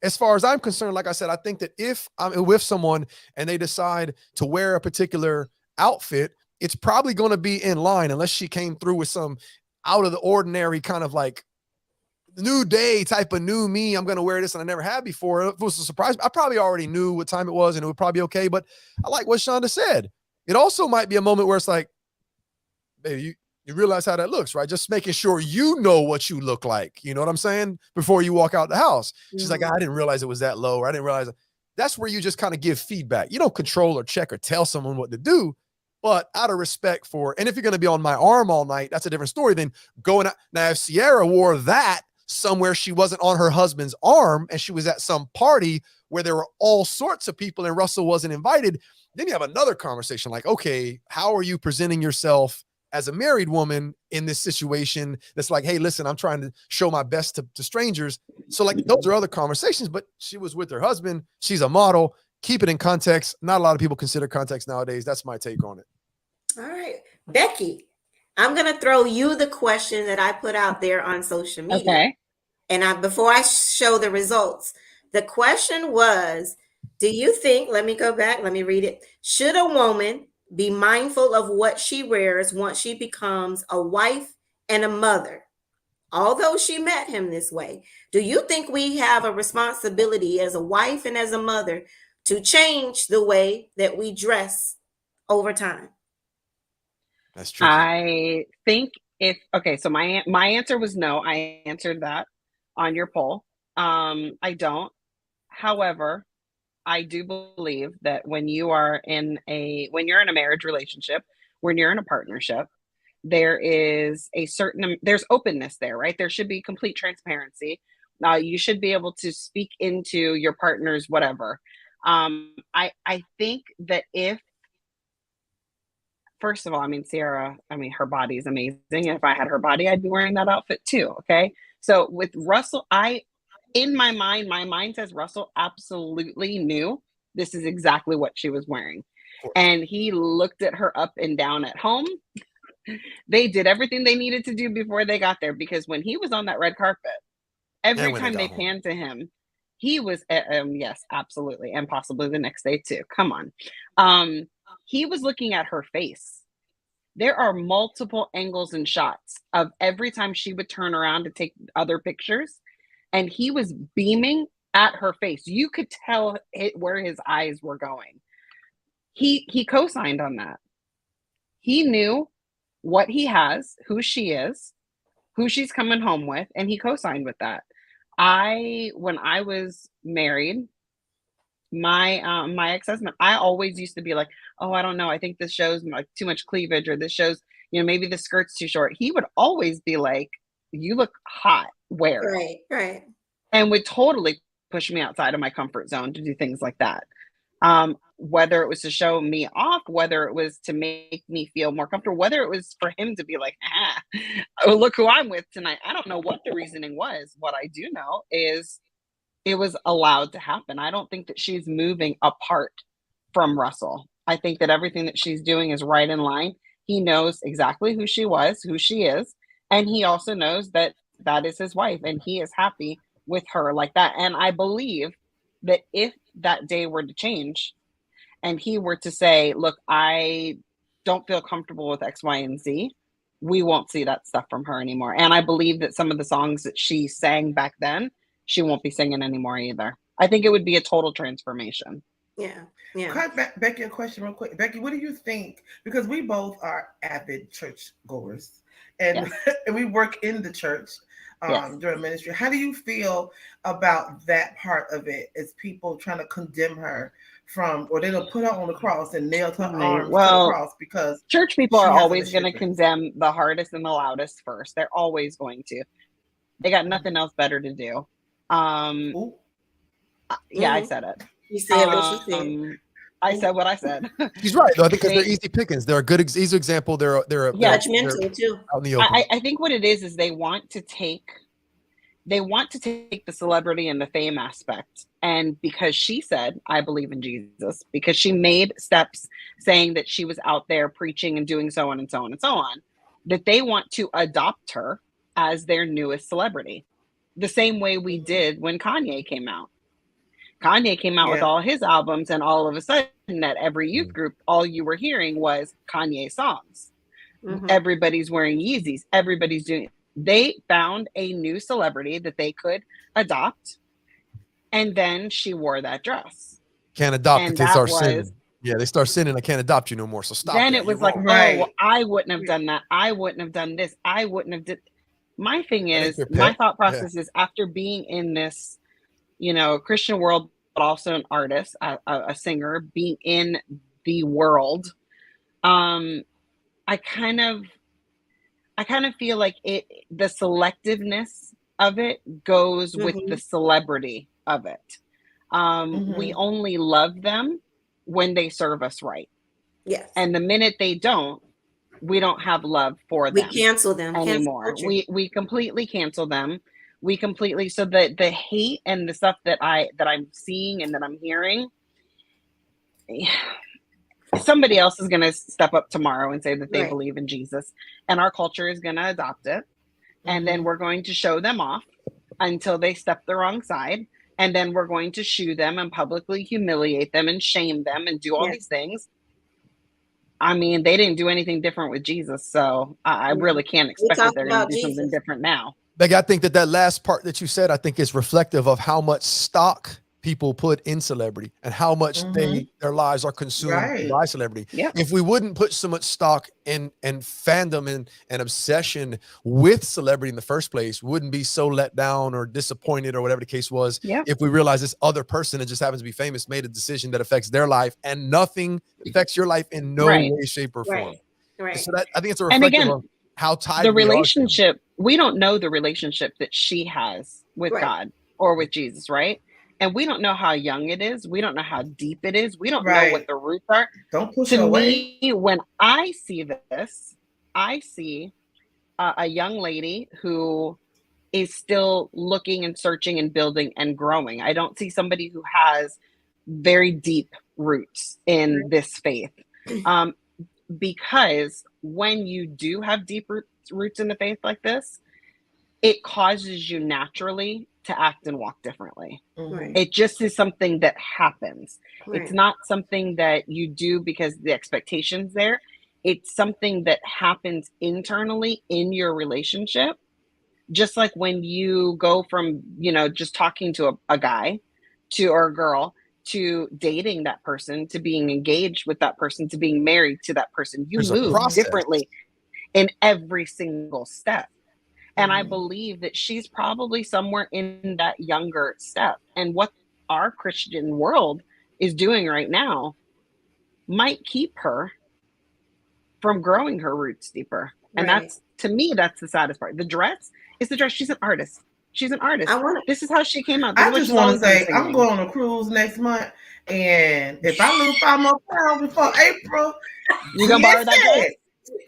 As far as I'm concerned, like I said, I think that if I'm with someone and they decide to wear a particular outfit, it's probably going to be in line unless she came through with some out of the ordinary kind of like new day type of new me. I'm going to wear this and I never had before. If it was a surprise, I probably already knew what time it was and it would probably be okay. But I like what Shonda said. It also might be a moment where it's like, baby, you realize how that looks, right? Just making sure you know what you look like. You know what I'm saying? Before you walk out the house. She's like, I didn't realize it was that low. Or I didn't realize it. That's where you just kind of give feedback. You don't control or check or tell someone what to do, but out of respect for, and if you're going to be on my arm all night, that's a different story than going out. Now, if Ciara wore that somewhere she wasn't on her husband's arm and she was at some party where there were all sorts of people and Russell wasn't invited, then you have another conversation like, okay, how are you presenting yourself as a married woman in this situation that's like, hey, listen, I'm trying to show my best to strangers. So like those are other conversations, but she was with her husband. She's a model. Keep it in context. Not a lot of people consider context nowadays. That's my take on it. All right. Becky, I'm going to throw you the question that I put out there on social media. Okay. And before I show the results, the question was, do you think, let me go back, let me read it. Should a woman be mindful of what she wears once she becomes a wife and a mother? Although she met him this way, do you think we have a responsibility as a wife and as a mother to change the way that we dress over time? That's true. I think so my answer was no. I answered that on your poll. I don't. However, I do believe that when you're in a marriage relationship, when you're in a partnership, there's openness there, right? There should be complete transparency. You should be able to speak into your partner's whatever. I think that first of all, Ciara, her body is amazing. If I had her body, I'd be wearing that outfit too. Okay. So with Russell, in my mind says Russell absolutely knew this is exactly what she was wearing. And he looked at her up and down at home. They did everything they needed to do before they got there, because when he was on that red carpet, every time they panned to him, he was, yes, absolutely. And possibly the next day too. Come on. He was looking at her face. There are multiple angles and shots of every time she would turn around to take other pictures, and he was beaming at her face. You could tell where his eyes were going. He co-signed on that. He knew what he has, who she is, who she's coming home with, and he co-signed with that. When I was married, my ex-husband, I always used to be like, oh, I don't know, I think this shows like too much cleavage, or this shows, maybe the skirt's too short. He would always be like, you look hot, wear it. Right. and would totally push me outside of my comfort zone to do things like that. Whether it was to show me off, whether it was to make me feel more comfortable, whether it was for him to be like, oh, look who I'm with tonight. I don't know what the reasoning was. What I do know is it was allowed to happen. I don't think that she's moving apart from Russell. I think that everything that she's doing is right in line. He knows exactly who she was, who she is, and he also knows that that is his wife, and he is happy with her like that. And I believe that if that day were to change and he were to say, look, I don't feel comfortable with X, Y, and Z, we won't see that stuff from her anymore. And I believe that some of the songs that she sang back then, she won't be singing anymore either. I think it would be a total transformation. Yeah. Yeah. Becky, a question real quick. Becky, what do you think? Because we both are avid church goers and, and we work in the church during ministry. How do you feel about that part of it as people trying to condemn her from, or they'll put her on the cross and nail her arms to the cross because church people are always going to condemn the hardest and the loudest first. They're always going to. They got nothing else better to do. Yeah, I said it. You said what you said. I said what I said. She's right, though. I think because they're easy pickings. They're a good easy example. They're judgmental too. Out in the open. I think what it is they want to take the celebrity and the fame aspect. And because she said, I believe in Jesus, because she made steps saying that she was out there preaching and doing so on and so on and so on, that they want to adopt her as their newest celebrity. The same way we did when Kanye came out. Kanye came out with all his albums, and all of a sudden at every youth group, all you were hearing was Kanye songs. Everybody's wearing Yeezys. Everybody's doing. They found a new celebrity that they could adopt, and then she wore that dress. Can't adopt it. They start sinning. Yeah, they start sinning. I can't adopt you no more. So stop. Then it was like, oh, well, I wouldn't have done that. I wouldn't have done this. I wouldn't have did. My thing is, my thought process is after being in this, Christian world, but also an artist, a singer, being in the world, I kind of feel like the selectiveness of it goes with the celebrity of it. We only love them when they serve us right. Yes. And the minute they don't, we don't have love for them. We cancel them anymore. We completely cancel them. We completely, so the hate and the stuff that I'm seeing and that I'm hearing, somebody else is going to step up tomorrow and say that they believe in Jesus, and our culture is going to adopt it. And then we're going to show them off until they step the wrong side. And then we're going to shoo them and publicly humiliate them and shame them and do all these things. I mean, they didn't do anything different with Jesus, so I really can't expect that they're going to do something different now. Becky, I think that last part that you said, I think is reflective of how much stock people put in celebrity and how much their lives are consumed by celebrity. Yeah. If we wouldn't put so much stock in fandom and obsession with celebrity in the first place, wouldn't be so let down or disappointed or whatever the case was. Yeah. If we realize this other person that just happens to be famous made a decision that affects their life and nothing affects your life in no way, shape, or form. Right. So that, I think it's a reflection of how tied the relationship. We don't know the relationship that she has with God or with Jesus, right? And we don't know how young it is. We don't know how deep it is. We don't know what the roots are. Don't push to away. Me, when I see this, I see a young lady who is still looking and searching and building and growing. I don't see somebody who has very deep roots in this faith. Because when you do have deep roots in the faith like this, it causes you naturally to act and walk differently. It just is something that happens. It's not something that you do because the expectation's there. It's something that happens internally in your relationship. Just like when you go from, just talking to a guy or a girl to dating that person, to being engaged with that person, to being married to that person. You move differently in every single step. And I believe that she's probably somewhere in that younger step. And what our Christian world is doing right now might keep her from growing her roots deeper. And that's, to me, that's the saddest part. The dress is the dress. She's an artist. She's an artist. I want. This is how she came out. I just want to say I'm going on a cruise next month, and if I lose 5 more pounds before April, you gonna borrow that dress?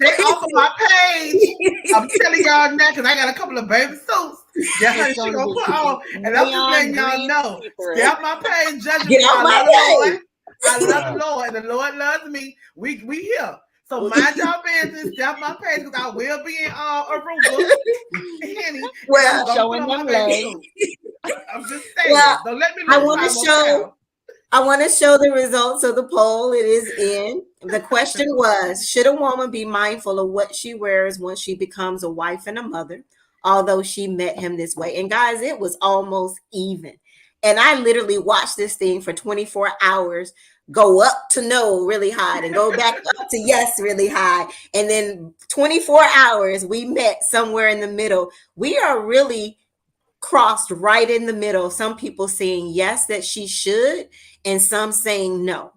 They offer my page. I'm telling y'all now because I got a couple of baby suits that honey she gonna put on, and I'm just letting y'all know. Stay off my page, judging me. I love the Lord. I love the Lord, and the Lord loves me. We here. So mind y'all business. Stay off my page because I will be in Aruba. Henny, well, showing them legs. I'm just saying. Well, don't let me lose. I want to show the results of the poll. It is in. The question was, should a woman be mindful of what she wears when she becomes a wife and a mother, although she met him this way? And guys, it was almost even. And I literally watched this thing for 24 hours, go up to no really high and go back up to yes really high. And then 24 hours, we met somewhere in the middle. We are really crossed right in the middle. Some people saying yes, that she should, and some saying no.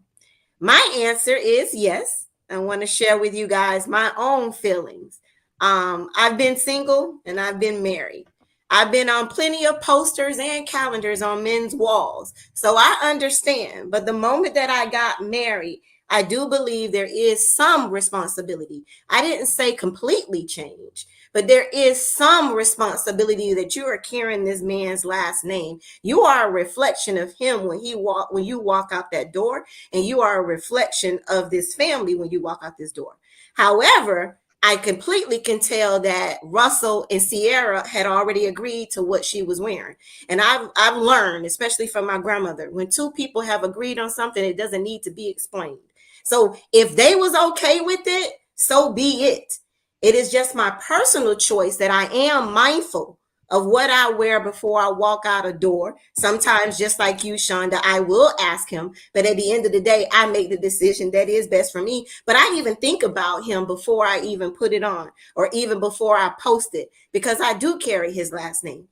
My answer is yes. I want to share with you guys my own feelings. I've been single and I've been married. I've been on plenty of posters and calendars on men's walls. So I understand. But the moment that I got married, I do believe there is some responsibility. I didn't say completely change, but there is some responsibility that you are carrying this man's last name. You are a reflection of him when you walk out that door, and you are a reflection of this family when you walk out this door. However, I completely can tell that Russell and Ciara had already agreed to what she was wearing. And I've learned, especially from my grandmother, when two people have agreed on something, it doesn't need to be explained. So if they was okay with it, so be it. It is just my personal choice that I am mindful of what I wear before I walk out a door. Sometimes, just like you, Shonda, I will ask him, but at the end of the day, I make the decision that is best for me. But I even think about him before I even put it on, or even before I post it, because I do carry his last name.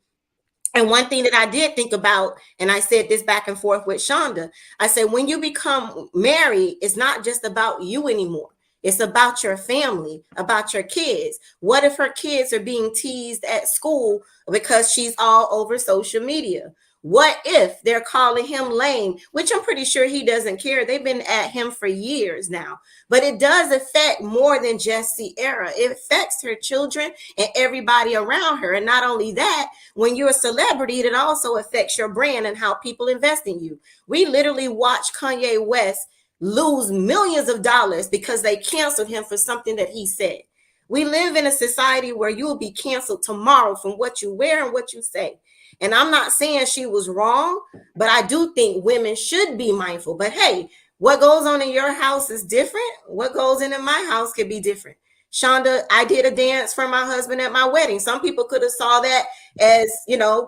And one thing that I did think about, and I said this back and forth with Shonda, I said, when you become married, it's not just about you anymore. It's about your family, about your kids. What if her kids are being teased at school because she's all over social media? What if they're calling him lame, which I'm pretty sure he doesn't care. They've been at him for years now. But it does affect more than just Ciara. It affects her children and everybody around her. And not only that, when you're a celebrity, it also affects your brand and how people invest in you. We literally watched Kanye West lose millions of dollars because they canceled him for something that he said. We live in a society where you will be canceled tomorrow from what you wear and what you say. And I'm not saying she was wrong, but I do think women should be mindful. But hey, what goes on in your house is different. What goes in my house could be different. Shonda, I did a dance for my husband at my wedding. Some people could have saw that as,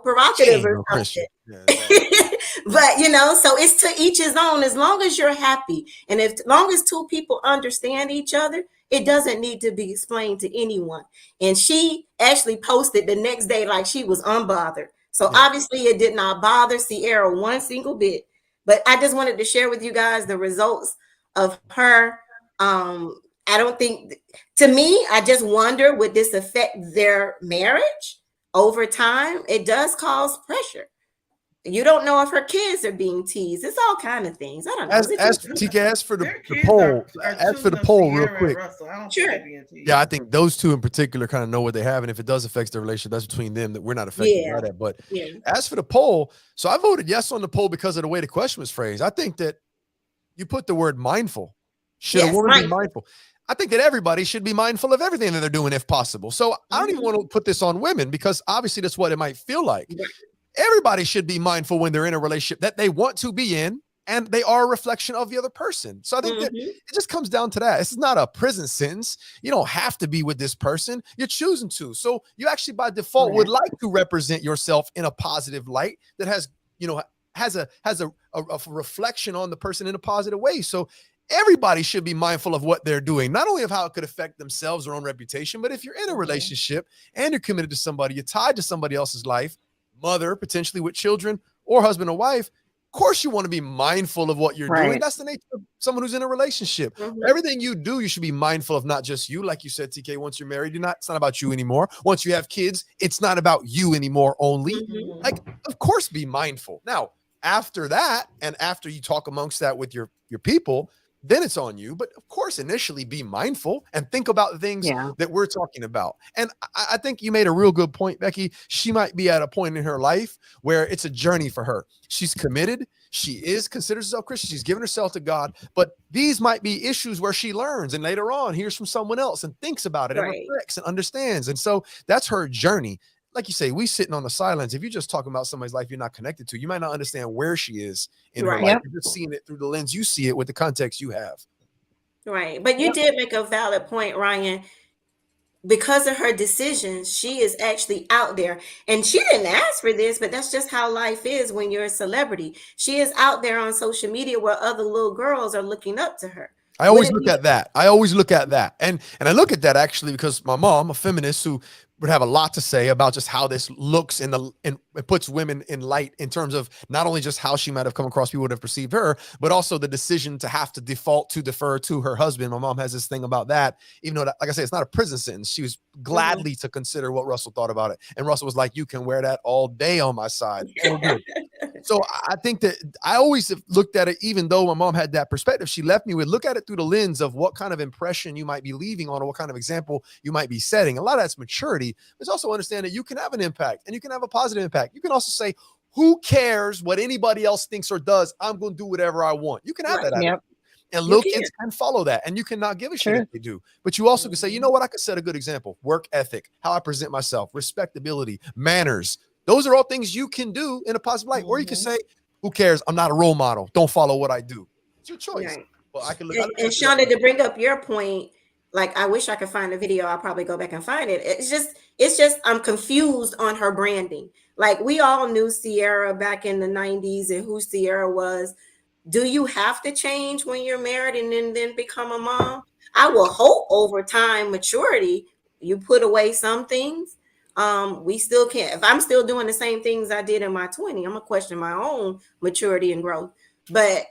provocative or something. But, so it's to each his own, as long as you're happy. And as long as two people understand each other, it doesn't need to be explained to anyone. And she actually posted the next day like she was unbothered. So obviously it did not bother Ciara one single bit. But I just wanted to share with you guys the results of her. I don't think, to me, I just wonder, would this affect their marriage over time? It does cause pressure. You don't know if her kids are being teased. It's all kind of things. I don't know. As for the poll, real quick. Sure. Yeah, I think those two in particular kind of know what they have, and if it does affect their relationship, that's between them. That we're not affected by that. But as for the poll, so I voted yes on the poll because of the way the question was phrased. I think that you put the word mindful. Should a woman be mindful? I think that everybody should be mindful of everything that they're doing if possible. So I don't even want to put this on women, because obviously that's what it might feel like. Everybody should be mindful when they're in a relationship that they want to be in, and they are a reflection of the other person. So I think that it just comes down to that. This is not a prison sentence. You don't have to be with this person. You're choosing to. So you actually by default would like to represent yourself in a positive light that has a reflection on the person in a positive way. So everybody should be mindful of what they're doing, not only of how it could affect themselves, their own reputation, but if you're in a relationship and you're committed to somebody, you're tied to somebody else's life, mother, potentially with children, or husband or wife, course you want to be mindful of what you're doing. Right. That's the nature of someone who's in a relationship. Everything you do, you should be mindful of not just you. Like you said, TK, once you're married, it's not about you anymore. Once you have kids, it's not about you anymore only. Like, of course, be mindful. Now, after that, and after you talk amongst that with your people, then it's on you. But of course, initially be mindful and think about the things that we're talking about. And I think you made a real good point, Becky. She might be at a point in her life where it's a journey for her. She's committed. She considers herself Christian. She's given herself to God. But these might be issues where she learns and later on hears from someone else and thinks about it and reflects and understands. And so that's her journey. Like you say, we sitting on the sidelines. If you're just talking about somebody's life you're not connected to, you might not understand where she is in her life. You're just seeing it through the lens you see it with the context you have. Right. But you did make a valid point, Ryan. Because of her decisions, she is actually out there. And she didn't ask for this, but that's just how life is when you're a celebrity. She is out there on social media where other little girls are looking up to her. I always look at that. And I look at that actually because my mom, a feminist who would have a lot to say about just how this looks and it puts women in light in terms of not only just how she might have come across, people would have perceived her, but also the decision to have to defer to her husband. My mom has this thing about that, even though, like I say, it's not a prison sentence. She was gladly to consider what Russell thought about it. And Russell was like, you can wear that all day on my side. So I think that I always have looked at it, even though my mom had that perspective, she left me with look at it through the lens of what kind of impression you might be leaving on or what kind of example you might be setting. A lot of that's maturity. But also understand that you can have an impact and you can have a positive impact. You can also say, who cares what anybody else thinks or does? I'm going to do whatever I want. You can have that attitude. And little kids can follow that, and you cannot give a shit if they do. But you also can say, you know what? I could set a good example. Work ethic, how I present myself, respectability, manners. Those are all things you can do in a positive light. Or you can say, who cares? I'm not a role model. Don't follow what I do. It's your choice. Right. Well, I can look. And Shonda, to bring up your point, like I wish I could find the video. I'll probably go back and find it. It's just I'm confused on her branding. Like we all knew Ciara back in the 90s and who Ciara was. Do you have to change when you're married and then become a mom? I will hope over time, maturity, you put away some things. We still can't. If I'm still doing the same things I did in my 20s, I'm gonna question my own maturity and growth. But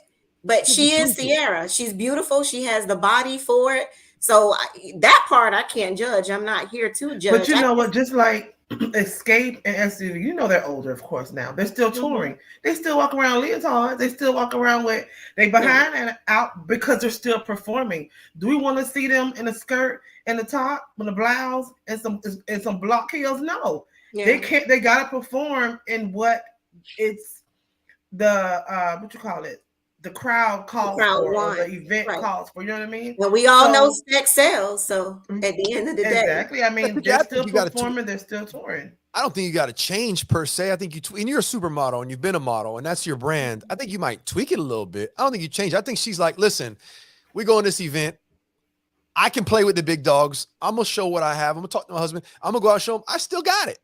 she is Ciara. She's beautiful. She has the body for it. So that part I can't judge. I'm not here to judge. But you know what? Just like Escape and S.2, you know they're older, of course. Now they're still touring. They still walk around leotards. They still walk around with they behind and out because they're still performing. Do we want to see them in a skirt and the top with a blouse and some block heels? No, they can't. They gotta perform in what it's the what you call it. The crowd calls for, or the event calls for. You know what I mean? Well, we all know sex sells. So at the end of the day, exactly. I mean, they're still performing. They're still touring. I don't think you got to change per se. I think and you're a supermodel and you've been a model and that's your brand. I think you might tweak it a little bit. I don't think you change. I think she's like, listen, we go on this event. I can play with the big dogs. I'm gonna show what I have. I'm gonna talk to my husband. I'm gonna go out and show him I still got it.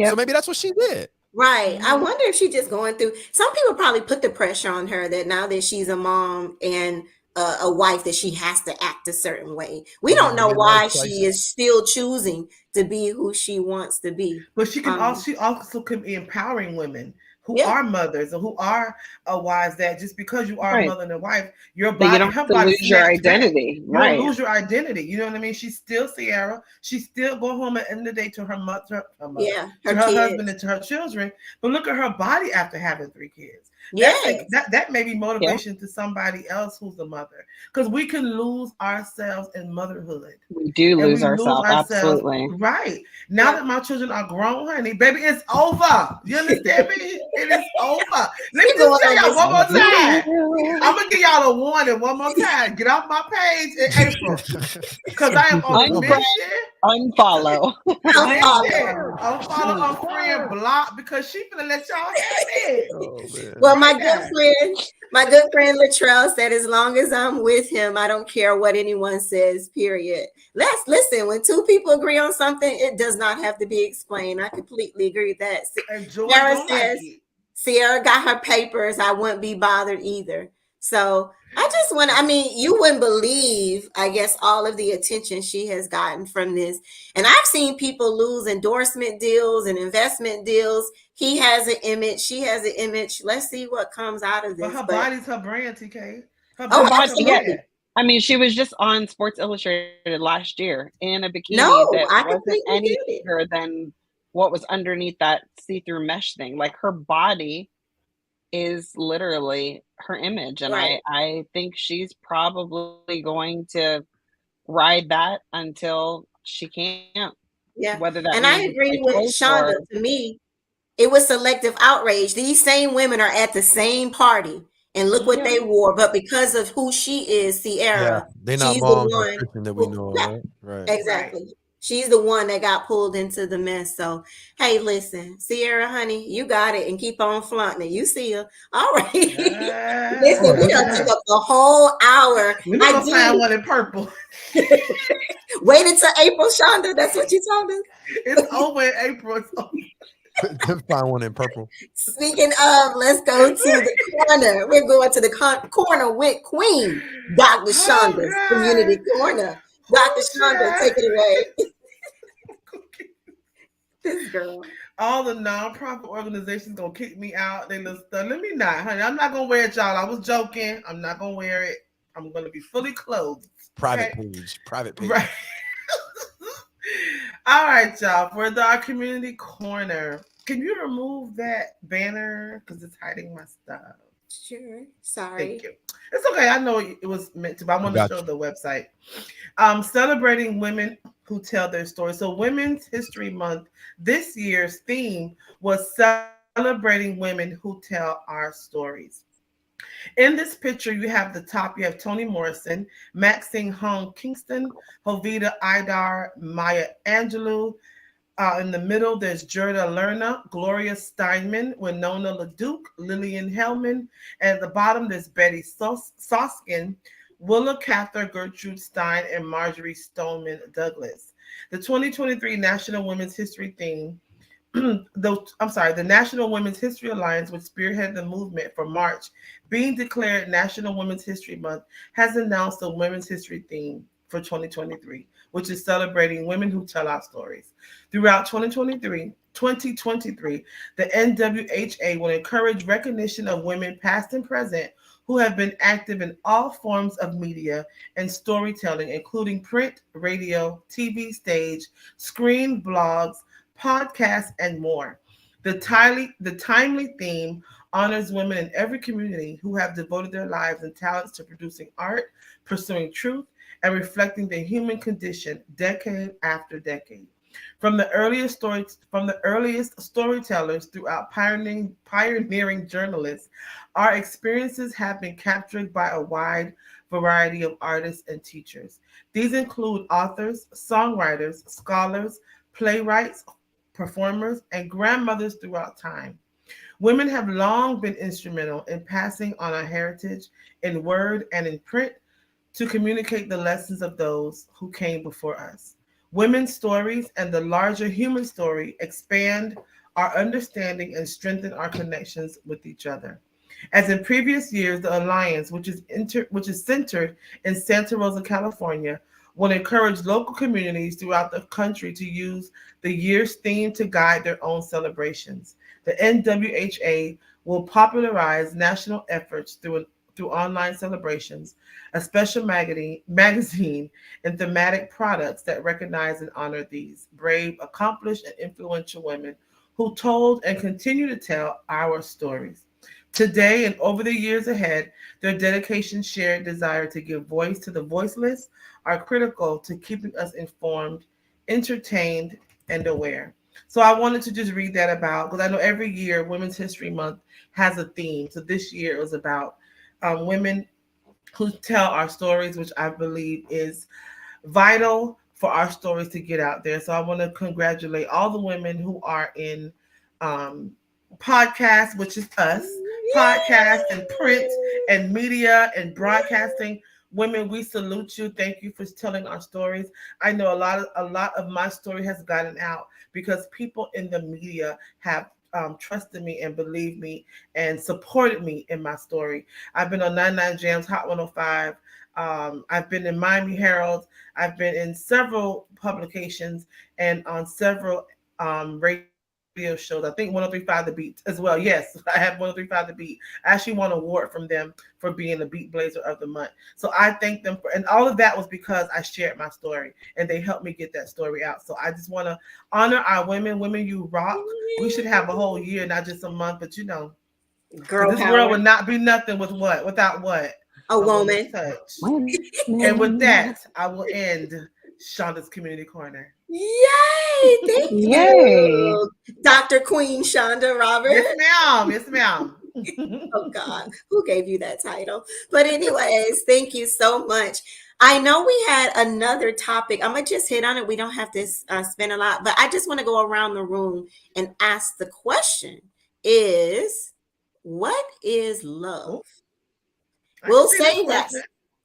So maybe that's what she did. Right. I wonder if she's just going through. Some people probably put the pressure on her that now that she's a mom and a wife that she has to act a certain way. We don't know why she is still choosing to be who she wants to be. But she can also can be empowering women who are mothers or who are wives, that just because you are a mother and a wife, your body, you don't have to lose your identity. You don't lose your identity. You know what I mean? She's still Ciara. She's still going home at the end of the day to her mother, to her husband and to her children. But look at her body after having 3 kids. That may be motivation to somebody else who's a mother, because we can lose ourselves in motherhood. We do lose ourselves, absolutely. Right now that my children are grown, honey, baby, it's over. You understand me? It is over. Let me just tell y'all one more time. I'm gonna give y'all a warning one more time. Get off my page in April, because I am on a mission. Unfollow. Unfollow, unfriend, block, because she finna let y'all have it. Well, my good friend Latrell said, as long as I'm with him, I don't care what anyone says, period. Let's listen. When 2 people agree on something, it does not have to be explained. I completely agree with that. Ciara says, Ciara got her papers. I wouldn't be bothered either. So I just want to, you wouldn't believe, I guess, all of the attention she has gotten from this. And I've seen people lose endorsement deals and investment deals. He has an image. She has an image. Let's see what comes out of this. But her body's her brand, TK. Her Oh, body's her Yeah. brand. I mean, she was just on Sports Illustrated last year in a No, bikini that I wasn't completely any get it. bigger than what was underneath that see-through mesh thing. Like, her body is literally her image. And Right. I think she's probably going to ride that until she can't. Yeah. Whether that And I means agree like with close Shonda. or To me, it was selective outrage. These same women are at the same party and look what yeah. they wore. But because of who she is, Yeah, Ciara, they're not she's the moms or one Christian that we who, know of, yeah, right? Right. exactly. She's the one that got pulled into the mess. So, hey, listen, Ciara, honey, you got it and keep on flaunting it. You see her. All right. Listen, we done took up the whole hour. Let me go find one in purple. Wait until April, Shonda. That's what you told us. It's over in April. It's over. Find one in purple. Speaking of, let's go to the corner. We're going to the corner with Queen, Dr. Shonda's Community Corner. Dr. Shonda, take it away. This girl. All the nonprofit organizations gonna kick me out. They look stuff. Let me not, honey. I'm not gonna wear it, y'all. I was joking. I'm not gonna wear it. I'm gonna be fully clothed. Private Okay? page. Private page. Right. All right, y'all. For our community corner, can you remove that banner because it's hiding my stuff? Sure. Sorry. Thank you. It's okay. I know it was meant to, but I want to show the website. Celebrating women who tell their stories. So Women's History Month, this year's theme was celebrating women who tell our stories. In this picture, you have the top, you have Toni Morrison, Maxine Hong Kingston, Hovita Idar, Maya Angelou. In the middle, there's Gerda Lerner, Gloria Steinman, Winona LaDuke, Lillian Hellman. And at the bottom, there's Betty Soskin, Willa Cather, Gertrude Stein, and Marjorie Stoneman Douglas. The 2023 National Women's History theme, the National Women's History Alliance, which spearheaded the movement for March, being declared National Women's History Month, has announced a Women's History theme for 2023, which is celebrating women who tell our stories. Throughout 2023, the NWHA will encourage recognition of women past and present who have been active in all forms of media and storytelling, including print, radio, TV, stage, screen, blogs, podcasts, and more. The timely theme honors women in every community who have devoted their lives and talents to producing art, pursuing truth, and reflecting the human condition decade after decade. From the earliest storytellers throughout pioneering journalists, our experiences have been captured by a wide variety of artists and teachers. These include authors, songwriters, scholars, playwrights, performers, and grandmothers throughout time. Women have long been instrumental in passing on our heritage in word and in print to communicate the lessons of those who came before us. Women's stories and the larger human story expand our understanding and strengthen our connections with each other. As in previous years, the Alliance, which is centered in Santa Rosa, California, will encourage local communities throughout the country to use the year's theme to guide their own celebrations. The NWHA will popularize national efforts through online celebrations, a special magazine, and thematic products that recognize and honor these brave, accomplished, and influential women who told and continue to tell our stories. Today and over the years ahead, their dedication, shared desire to give voice to the voiceless are critical to keeping us informed, entertained, and aware. So I wanted to just read that about, because I know every year Women's History Month has a theme. So this year it was about women who tell our stories, which I believe is vital for our stories to get out there. So I want to congratulate all the women who are in podcasts, which is us, podcast and print and media and broadcasting. Women, we salute you. Thank you for telling our stories. I know a lot of my story has gotten out because people in the media have trusted me and believed me and supported me in my story. I've been on 99 Jams, Hot 105. I've been in Miami Herald. I've been in several publications and on several radio shows. I think 103.5 The Beat as well. Yes, I have 103.5 The Beat. I actually won an award from them for being the Beat Blazer of the month. So I thank them for, and all of that was because I shared my story and they helped me get that story out. So I just want to honor our women. Women, you rock. We should have a whole year, not just a month, but girl this power. world would not be nothing without what? A woman. Touch. And with that, I will end Shonda's Community Corner. Yay! Thank you, Dr. Queen Shonda Roberts. Yes, ma'am. Yes, ma'am. Oh God, who gave you that title? But anyways, thank you so much. I know we had another topic. I'm gonna just hit on it. We don't have to spend a lot, but I just want to go around the room and ask the question: what is love? We'll save that.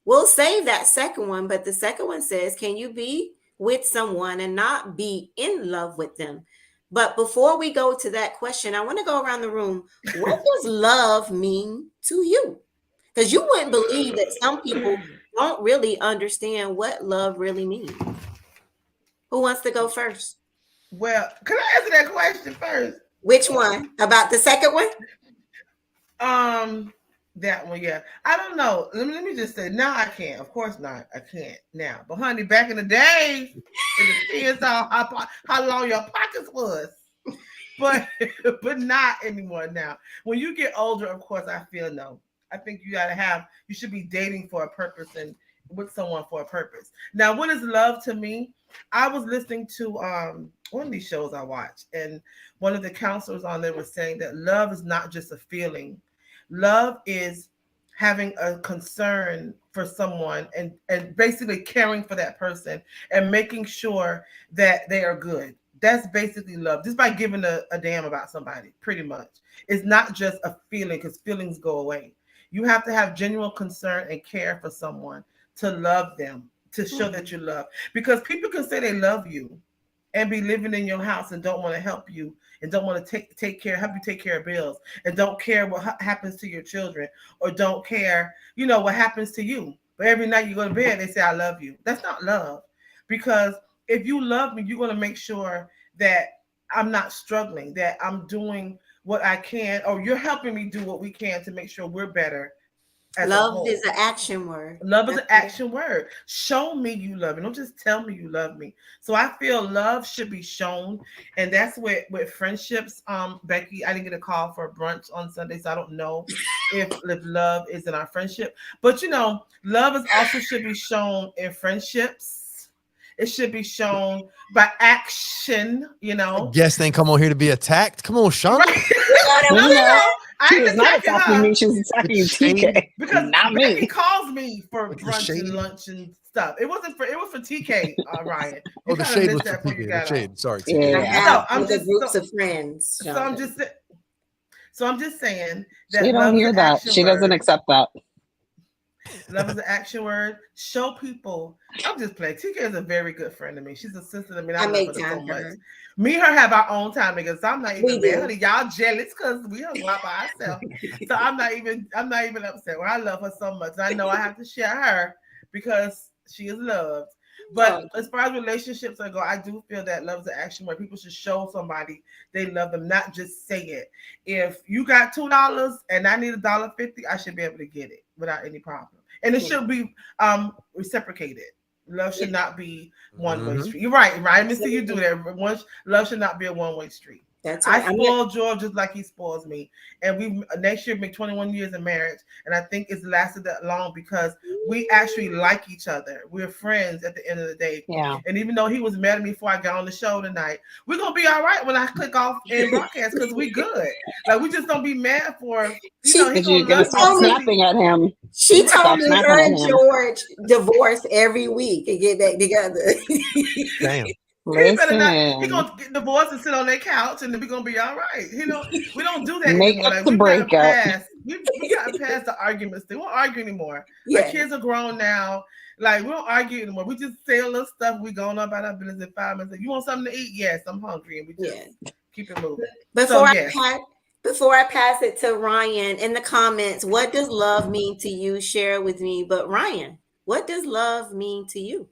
We'll save that second one, but the second one says, can you be with someone and not be in love with them? But before we go to that question, I want to go around the room. What does love mean to you? Because you wouldn't believe that some people don't really understand what love really means. Who wants to go first? Well, can I answer that question first? Which one? About the second one? That one, yeah. I don't know. Let me just say, now I can't. Of course not. I can't now. But honey, back in the day, it depends on how long your pockets was. But not anymore now. When you get older, of course, I feel no. I think you should be dating for a purpose and with someone for a purpose. Now, what is love to me? I was listening to one of these shows I watch, and one of the counselors on there was saying that love is not just a feeling. Love is having a concern for someone and basically caring for that person and making sure that they are good. That's basically love, just by giving a damn about somebody, pretty much. It's not just a feeling, because feelings go away. You have to have genuine concern and care for someone to love them, to show that you love. Because people can say they love you and be living in your house and don't want to help you and don't want to help you take care of bills and don't care what happens to your children or don't care, what happens to you. But every night you go to bed, they say, I love you. That's not love. Because if you love me, you're going to make sure that I'm not struggling, that I'm doing what I can, or you're helping me do what we can to make sure we're better. Love is an action word. Love is an action word. Show me you love me. Don't just tell me you love me. So I feel love should be shown. And that's with friendships. Becky, I didn't get a call for brunch on Sunday, so I don't know if love is in our friendship. But love is also should be shown in friendships. It should be shown by action, Guests ain't come on here to be attacked. Come on, Shonda. Right. She was not attacking me. She was attacking TK. Because not me. He calls me for brunch and lunch and stuff. It was for TK, Ryan. Oh, the shade was for TK. The shade. Sorry, TK. Yeah. I'm just groups of friends. So I'm just saying that she don't hear that. She doesn't accept that. Love is an action word. Show people. I'm just playing. TK is a very good friend to me. She's a sister to me. I make love her time so for much. her. Me and her have our own time because I'm not even mad. Honey, y'all jealous because we hung out by ourselves. So I'm not even upset. Well, I love her so much. I know I have to share her because she is loved. But as far as relationships go, I do feel that love is an action word. People should show somebody they love them, not just say it. If you got $2 and I need $1.50, I should be able to get it without any problem. And it should be reciprocated. Love should not be one-way street. You're right, Mr. You do that. Love should not be a one-way street. That's right. I spoil George just like he spoils me. And we next year make 21 years in marriage. And I think it's lasted that long because we actually like each other. We're friends at the end of the day. Yeah. And even though he was mad at me before I got on the show tonight, we're gonna be all right when I click off and broadcast because we good. Like we just don't be mad for you're gonna stop snapping at him. She told me her and George divorce every week and get back together. Damn. He gonna get divorced and sit on their couch, and then we're gonna be all right. We don't do that Make anymore. up the breakup. We gotten past the arguments. They won't argue anymore. Yeah. Our kids are grown now. Like we don't argue anymore. We just say a little stuff. We going on about our business in 5 minutes. You want something to eat? Yes, I'm hungry, and we just Keep it moving. Before I pass it to Ryan in the comments, what does love mean to you? Share with me. But Ryan, what does love mean to you?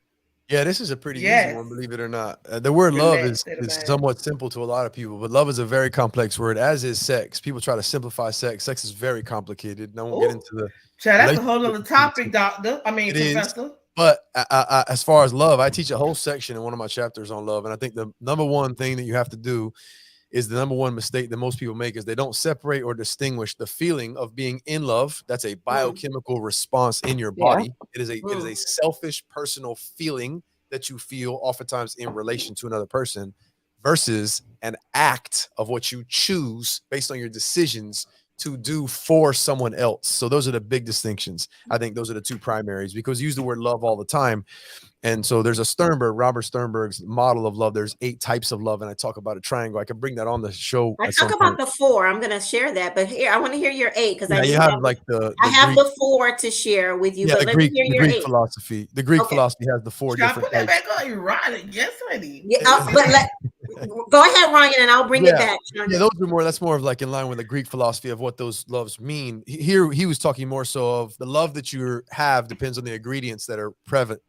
Yeah, this is a pretty easy one, believe it or not. The word love is somewhat simple to a lot of people, but love is a very complex word, as is sex. People try to simplify sex. Sex is very complicated. I won't get into the. Chad, that's a whole other topic, doctor. It professor. Is, but as far as love, I teach a whole section in one of my chapters on love, and I think the number one thing that you have to do is the number one mistake that most people make is they don't separate or distinguish the feeling of being in love. That's a biochemical response in your body. It is a selfish, personal feeling that you feel oftentimes in relation to another person versus an act of what you choose based on your decisions to do for someone else. So those are the big distinctions. I think those are the two primaries, because we use the word love all the time. And so there's Robert Sternberg's model of love. There's 8 types of love. And I talk about a triangle. I can bring that on the show. I talk about the 4. I'm going to share that, but here, I want to hear your 8. Because I have the 4 to share with you, but let me hear your 8. Philosophy. The Greek philosophy has the 4 different types. Back on you, Ryan. Yes, honey. Go ahead, Ryan, and I'll bring it back. Yeah, that's more of like in line with the Greek philosophy of what those loves mean. Here, he was talking more so of the love that you have depends on the ingredients that are present.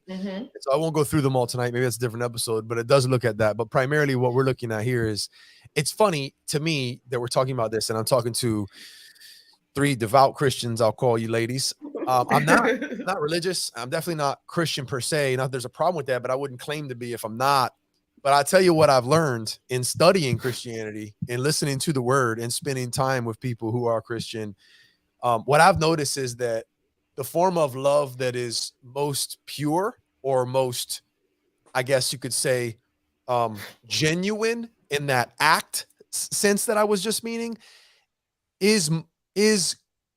So I won't go through them all tonight. Maybe that's a different episode, but it does look at that. But primarily what we're looking at here is, it's funny to me that we're talking about this, and I'm talking to 3 devout Christians. I'll call you ladies. I'm not religious. I'm definitely not Christian per se. Not there's a problem with that, but I wouldn't claim to be if I'm not. But I'll tell you what I've learned in studying Christianity and listening to the word and spending time with people who are Christian. What I've noticed is that the form of love that is most pure, or most, I guess you could say, genuine in that act sense that I was just meaning, is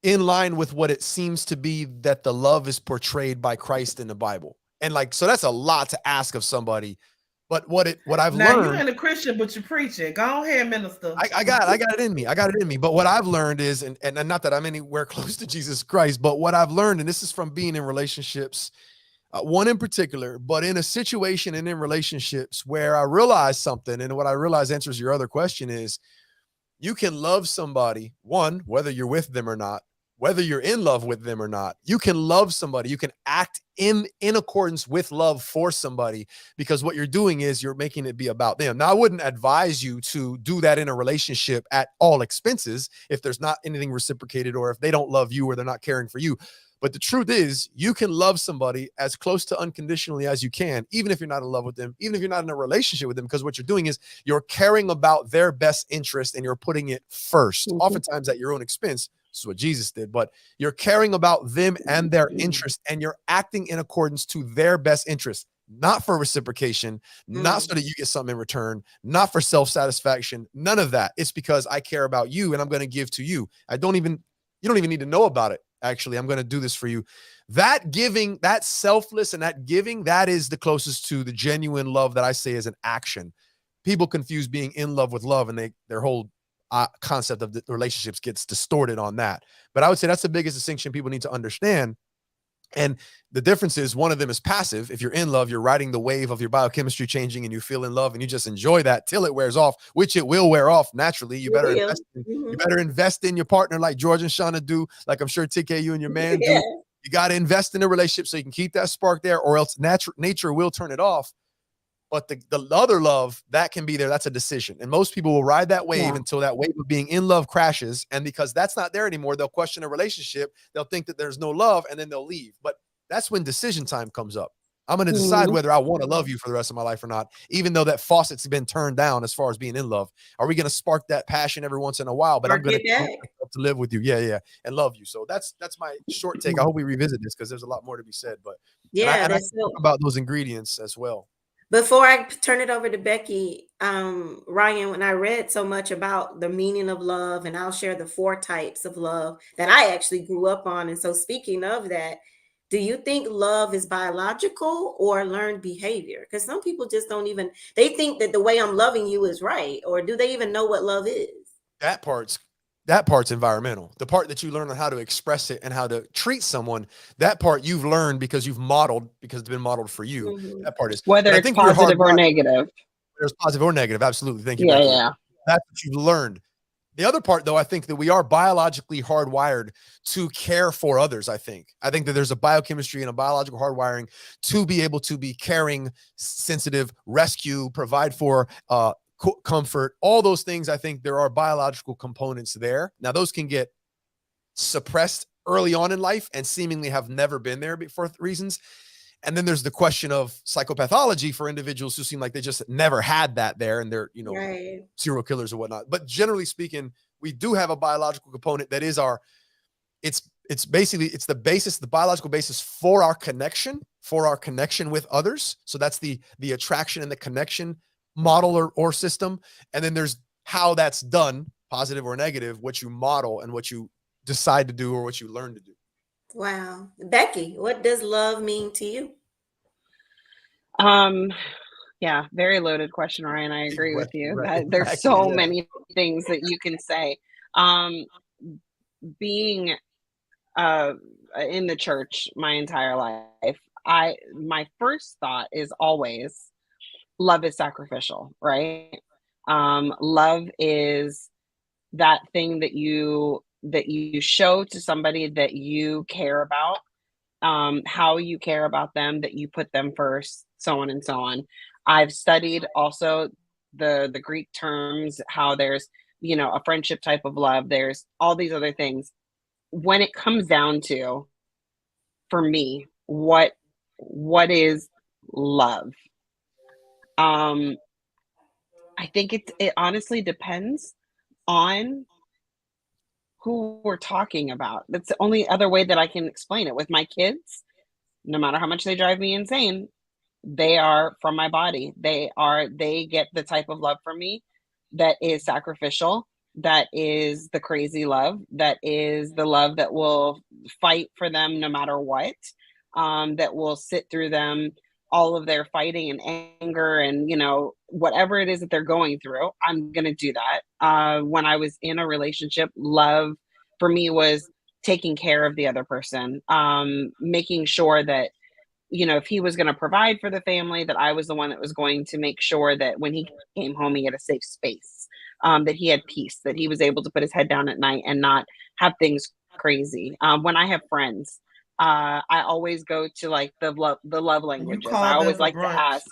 in line with what it seems to be that the love is portrayed by Christ in the Bible. And so that's a lot to ask of somebody. But what I've learned. You ain't a Christian, but you're preaching. Go ahead, minister. I got it in me. I got it in me. But what I've learned is, and not that I'm anywhere close to Jesus Christ, but what I've learned, and this is from being in relationships, one in particular, but in a situation and in relationships where I realized something, and what I realized answers your other question is, you can love somebody, one, whether you're with them or not, whether you're in love with them or not. You can love somebody. You can act in accordance with love for somebody, because what you're doing is you're making it be about them. Now, I wouldn't advise you to do that in a relationship at all expenses if there's not anything reciprocated, or if they don't love you or they're not caring for you. But the truth is, you can love somebody as close to unconditionally as you can, even if you're not in love with them, even if you're not in a relationship with them, because what you're doing is you're caring about their best interest and you're putting it first, oftentimes at your own expense. This is what Jesus did, but you're caring about them and their interest, and you're acting in accordance to their best interest, not for reciprocation, not so that you get something in return, not for self-satisfaction, none of that. It's because I care about you and I'm going to give to you. You don't even need to know about it. Actually, I'm going to do this for you. That giving, that selfless and that giving, that is the closest to the genuine love that I say is an action. People confuse being in love with love, and their whole concept of the relationships gets distorted on that. But I would say that's the biggest distinction people need to understand. And the difference is, one of them is passive. If you're in love, you're riding the wave of your biochemistry changing, and you feel in love and you just enjoy that till it wears off, which it will wear off naturally. You better invest in your partner like George and Shauna do, like I'm sure TK, you and your man do. You got to invest in a relationship so you can keep that spark there, or else nature will turn it off. But the other love, that can be there. That's a decision. And most people will ride that wave until that wave of being in love crashes. And because that's not there anymore, they'll question a relationship. They'll think that there's no love, and then they'll leave. But that's when decision time comes up. I'm going to decide whether I want to love you for the rest of my life or not, even though that faucet's been turned down as far as being in love. Are we going to spark that passion every once in a while? But I'm going to live with you. Yeah. And love you. So that's my short take. I hope we revisit this, because there's a lot more to be said. But I talk about those ingredients as well. Before I turn it over to Becky, Ryan, when I read so much about the meaning of love, and I'll share the 4 types of love that I actually grew up on. And so, speaking of that, do you think love is biological or learned behavior? Because some people just they think that the way I'm loving you is right. Or do they even know what love is? That part's environmental. The part that you learn on how to express it and how to treat someone, that part you've learned because you've modeled, because it's been modeled for you. That part is whether it's positive or negative. There's positive or negative. Absolutely. Thank you. Yeah. That's what you've learned. The other part, though, I think that we are biologically hardwired to care for others. I think that there's a biochemistry and a biological hardwiring to be able to be caring, sensitive, rescue, provide for comfort, all those things. I think there are biological components there. Now, those can get suppressed early on in life and seemingly have never been there for reasons. And then there's the question of psychopathology for individuals who seem like they just never had that there, and they're, Right. serial killers or whatnot. But generally speaking, we do have a biological component that is it's basically, it's the basis, the biological basis for our connection with others. So that's the attraction and the connection model or system. And then there's how that's done, positive or negative, what you model and what you decide to do or what you learn to do. Wow. Becky, what does love mean to you? Yeah, very loaded question, Ryan. I agree with you that there's Exactly, so yeah. many things that you can say. Being in the church my entire life, my first thought is always love is sacrificial, right? Love is that thing that you show to somebody that you care about, how you care about them, that you put them first, so on and so on. I've studied also the Greek terms, how there's, a friendship type of love. There's all these other things. When it comes down to, for me, what is love? I think it honestly depends on who we're talking about. That's the only other way that I can explain it. With my kids, no matter how much they drive me insane, they are from my body. They get the type of love from me that is sacrificial, that is the crazy love, that is the love that will fight for them no matter what, that will sit through them all of their fighting and anger and whatever it is that they're going through. I'm gonna do that. When I was in a relationship, love for me was taking care of the other person, making sure that if he was going to provide for the family, that I was the one that was going to make sure that when he came home, he had a safe space, that he had peace, that he was able to put his head down at night and not have things crazy. When I have friends, I always go to like the love languages. I always like to ask.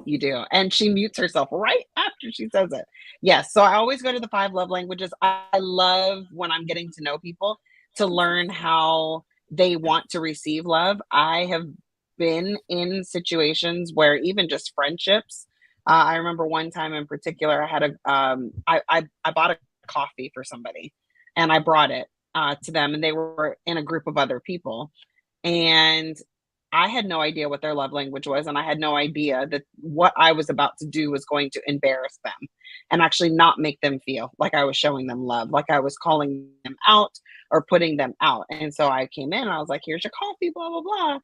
You do. And she mutes herself right after she says it. Yes. So I always go to the 5 love languages. I love when I'm getting to know people to learn how they want to receive love. I have been in situations where even just friendships. I remember one time in particular, I had I bought a coffee for somebody and I brought it to them, and they were in a group of other people. And I had no idea what their love language was, and I had no idea that what I was about to do was going to embarrass them and actually not make them feel like I was showing them love, like I was calling them out or putting them out. And so I came in and I was like, here's your coffee, blah, blah, blah.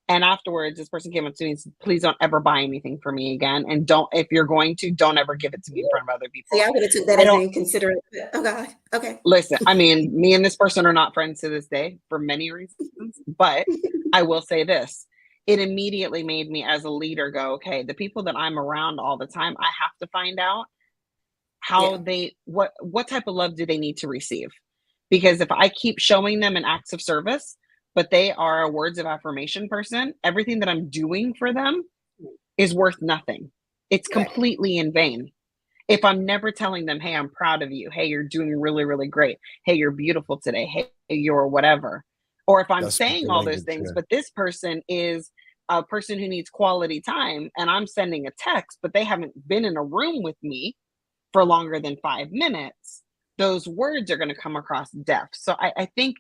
And afterwards, this person came up to me and said, please don't ever buy anything for me again. And if you're going to, don't ever give it to me in front of other people. See, I would have took that as inconsiderate. Oh God. Okay. Listen, I mean, me and this person are not friends to this day for many reasons, but I will say this. It immediately made me as a leader go, okay, the people that I'm around all the time, I have to find out how what type of love do they need to receive? Because if I keep showing them an acts of service, but they are a words of affirmation person, everything that I'm doing for them is worth nothing. It's completely in vain. If I'm never telling them, hey, I'm proud of you. Hey, you're doing really, really great. Hey, you're beautiful today. Hey, you're whatever. Or if I'm saying all those things, but this person is a person who needs quality time and I'm sending a text, but they haven't been in a room with me for longer than 5 minutes, those words are going to come across deaf. So I think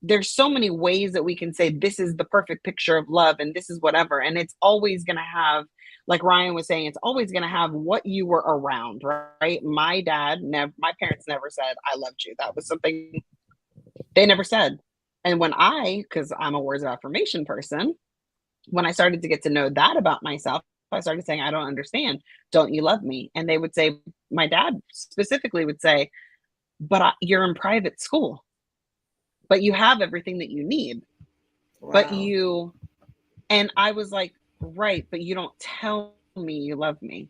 there's so many ways that we can say this is the perfect picture of love and this is whatever. And it's always going to have, like Ryan was saying, it's always going to have what you were around, right? My parents never said, I loved you. That was something they never said. And when because I'm a words of affirmation person, when I started to get to know that about myself, I started saying, I don't understand. Don't you love me? And they would say, my dad specifically would say, but you're in private school, but you have everything that you need. Wow. And I was like, right, but you don't tell me you love me.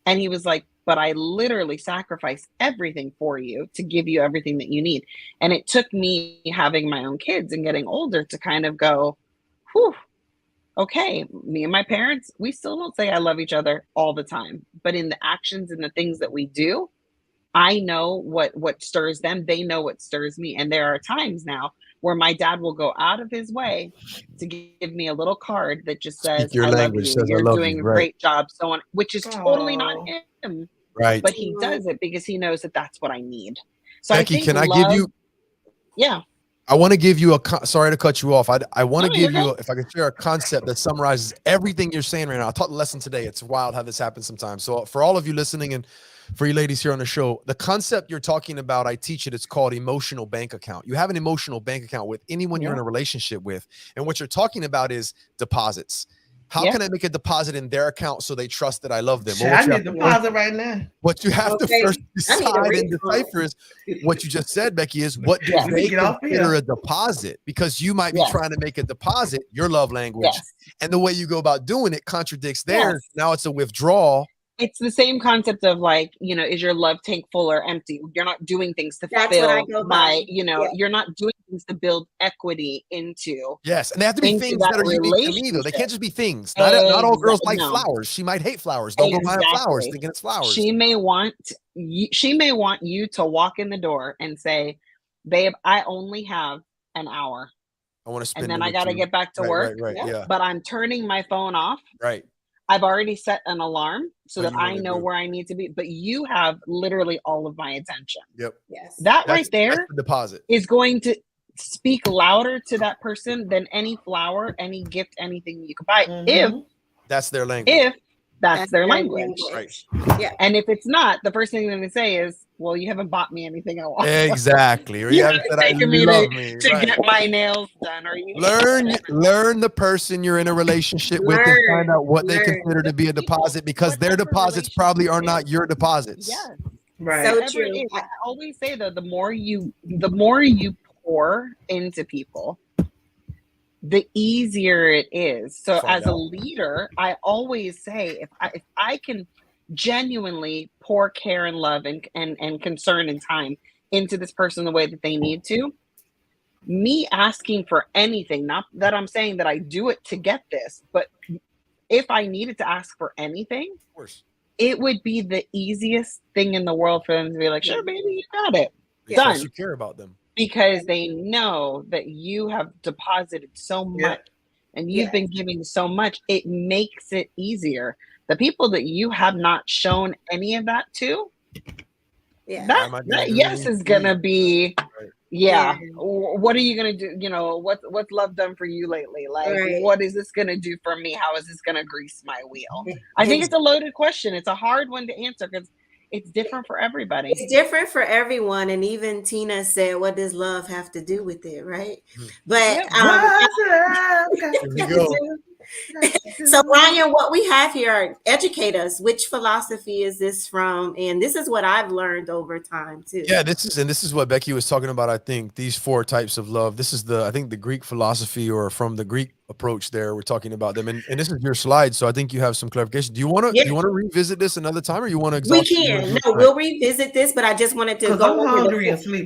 And he was like, but I literally sacrifice everything for you to give you everything that you need. And it took me having my own kids and getting older to kind of go, whew, okay, me and my parents, we still don't say I love each other all the time, but in the actions and the things that we do, I know what stirs them. They know what stirs me. And there are times now where my dad will go out of his way to give me a little card that just says, Speak your I love language, you. says I You're love doing you. a Right. great job. So on, which is totally not him. Right. But he does it because he knows that that's what I need. So Becky, I think can I love, give you? Yeah. I want to give you sorry to cut you off. I want to No, give you're you, good. if I could share a concept that summarizes everything you're saying right now. I taught the lesson today. It's wild how this happens sometimes. So for all of you listening and for you ladies here on the show, the concept you're talking about, I teach it. It's called emotional bank account. You have an emotional bank account with anyone you're in a relationship with. And what you're talking about is deposits. How can I make a deposit in their account so they trust that I love them? I need a deposit right now. What you have to first decide and decipher is what you just said, Becky, is what do they consider a deposit? Because you might be trying to make a deposit, your love language, and the way you go about doing it contradicts theirs. Now it's a withdrawal. It's the same concept of like, is your love tank full or empty? You're not doing things to fill you're not doing things to build equity into. Yes, and they have to be things that are unique to me, though. They can't just be things. Not all girls like flowers. She might hate flowers. Don't go buying flowers thinking it's flowers. She may want you to walk in the door and say, babe, I only have an hour. I want to spend and then I got to get back to work. Right, yeah. But I'm turning my phone off. Right. I've already set an alarm so that I know where I need to be, but you have literally all of my attention. Yep. Yes. That's right there that's the deposit is going to speak louder to that person than any flower, any gift, anything you could buy. If that's their language. If that's their language. Right. Yeah. And if it's not, the first thing they're going to say is, well, you haven't bought me anything I want. Exactly. Or you haven't taken me to right. get my nails done. Or you learn the person you're in a relationship with and find out what they consider to be a deposit, because their deposits probably are not your deposits. Yes. Right. So true. I always say though, the more you pour into people, the easier it is. So as a leader, I always say, if I can genuinely pour care and love and concern and time into this person the way that they need to, me asking for anything, not that I'm saying that I do it to get this, but if I needed to ask for anything, of course, it would be the easiest thing in the world for them to be like, sure, baby, you got it. Done. You care about them. Because they know that you have deposited so much and you've been giving so much, it makes it easier. The people that you have not shown any of that to, that yes is gonna be, what are you gonna do? What's love done for you lately? Like, what is this gonna do for me? How is this gonna grease my wheel? I think it's a loaded question. It's a hard one to answer because it's different for everybody. It's different for everyone. And even Tina said, what does love have to do with it? Right. But so Ryan, what we have here, educate us. Which philosophy is this from? And this is what I've learned over time too. Yeah, this is what Becky was talking about. I think these 4 types of love. This is I think the Greek philosophy, or from the Greek approach there. We're talking about them. And this is your slide. So I think you have some clarification. Do you want to revisit this another time, or you want to We can. No, we'll revisit this, but I just wanted to go over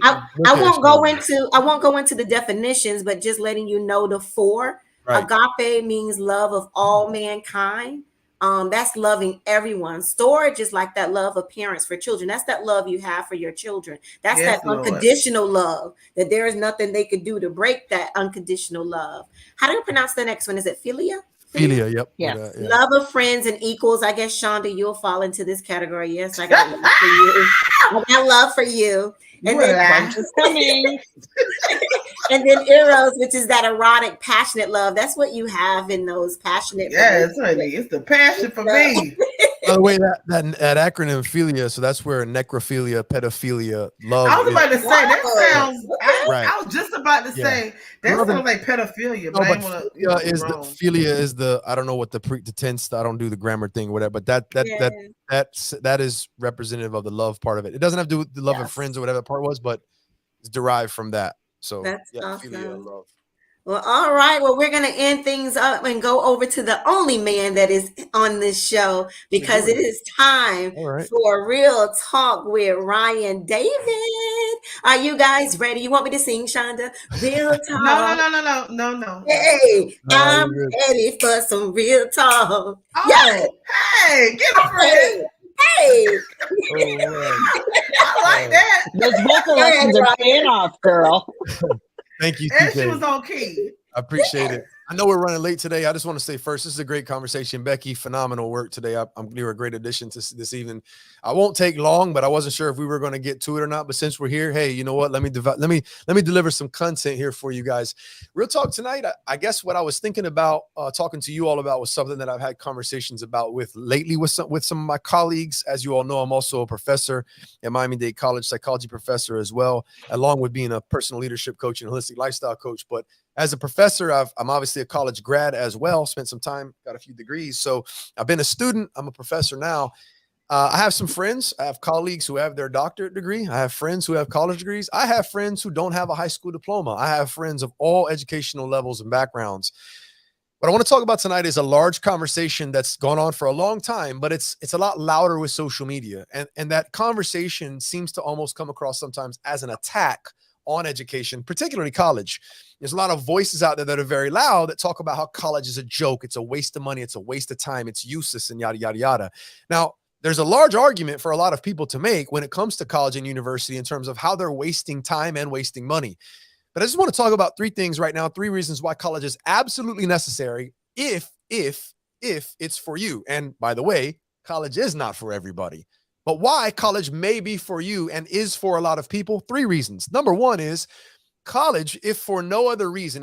I won't go into the definitions, but just letting you know the 4. Right. Agape means love of all mankind. That's loving everyone. Storge is like that love of parents for children. That's that love you have for your children. That's that unconditional love, that there is nothing they could do to break that unconditional love. How do you pronounce the next one? Is it philia? Philia, yep. Yeah. Love of friends and equals. I guess, Shonda, you'll fall into this category. Yes, I got love for you. I got love for you. And then coming. And then eros, which is that erotic, passionate love. That's what you have in those passionate. Yes, honey, it's the passion for me. By the way, that acronym philia, so that's where necrophilia, pedophilia, love. I was about to say that sounds. I was just about to say that sounds like pedophilia, but I want to. Philia is the, I don't know what the tense. I don't do the grammar thing, whatever. But that is representative of the love part of it. It doesn't have to do with the love of friends or whatever the part was, but it's derived from that. So that's awesome. philia, love. Well, all right. Well, we're going to end things up and go over to the only man that is on this show because it is time for Real Talk with Ryan David. Are you guys ready? You want me to sing, Shonda? Real Talk. No. Hey, I'm ready for some real talk. Oh, yes. Hey, get a friend. Hey. I like that. Those vocal lessons are paying off, girl. Thank you, and TK. she was on key. I appreciate it. I know we're running late today. I just want to say first, this is a great conversation. Becky, phenomenal work today. You're a great addition to this evening. I won't take long, but I wasn't sure if we were going to get to it or not. But since we're here, hey, you know what? Let me deliver some content here for you guys. Real talk tonight. I guess what I was thinking about talking to you all about was something that I've had conversations about lately with some of my colleagues. As you all know, I'm also a professor at Miami-Dade College, psychology professor as well, along with being a personal leadership coach and holistic lifestyle coach. But as a professor, I'm obviously a college grad as well, spent some time, got a few degrees. So I've been a student. I'm a professor now. I have some friends. I have colleagues who have their doctorate degree. I have friends who have college degrees. I have friends who don't have a high school diploma. I have friends of all educational levels and backgrounds. What I want to talk about tonight is a large conversation that's gone on for a long time, but it's a lot louder with social media. And that conversation seems to almost come across sometimes as an attack on education, particularly college. There's a lot of voices out there that are very loud that talk about how college is a joke. It's a waste of money. It's a waste of time. It's useless and yada, yada, yada. Now, there's a large argument for a lot of people to make when it comes to college and university in terms of how they're wasting time and wasting money. But I just want to talk about three things right now, three reasons why college is absolutely necessary if it's for you. And by the way, college is not for everybody. But why college may be for you and is for a lot of people, three reasons. Number one is college, if for no other reason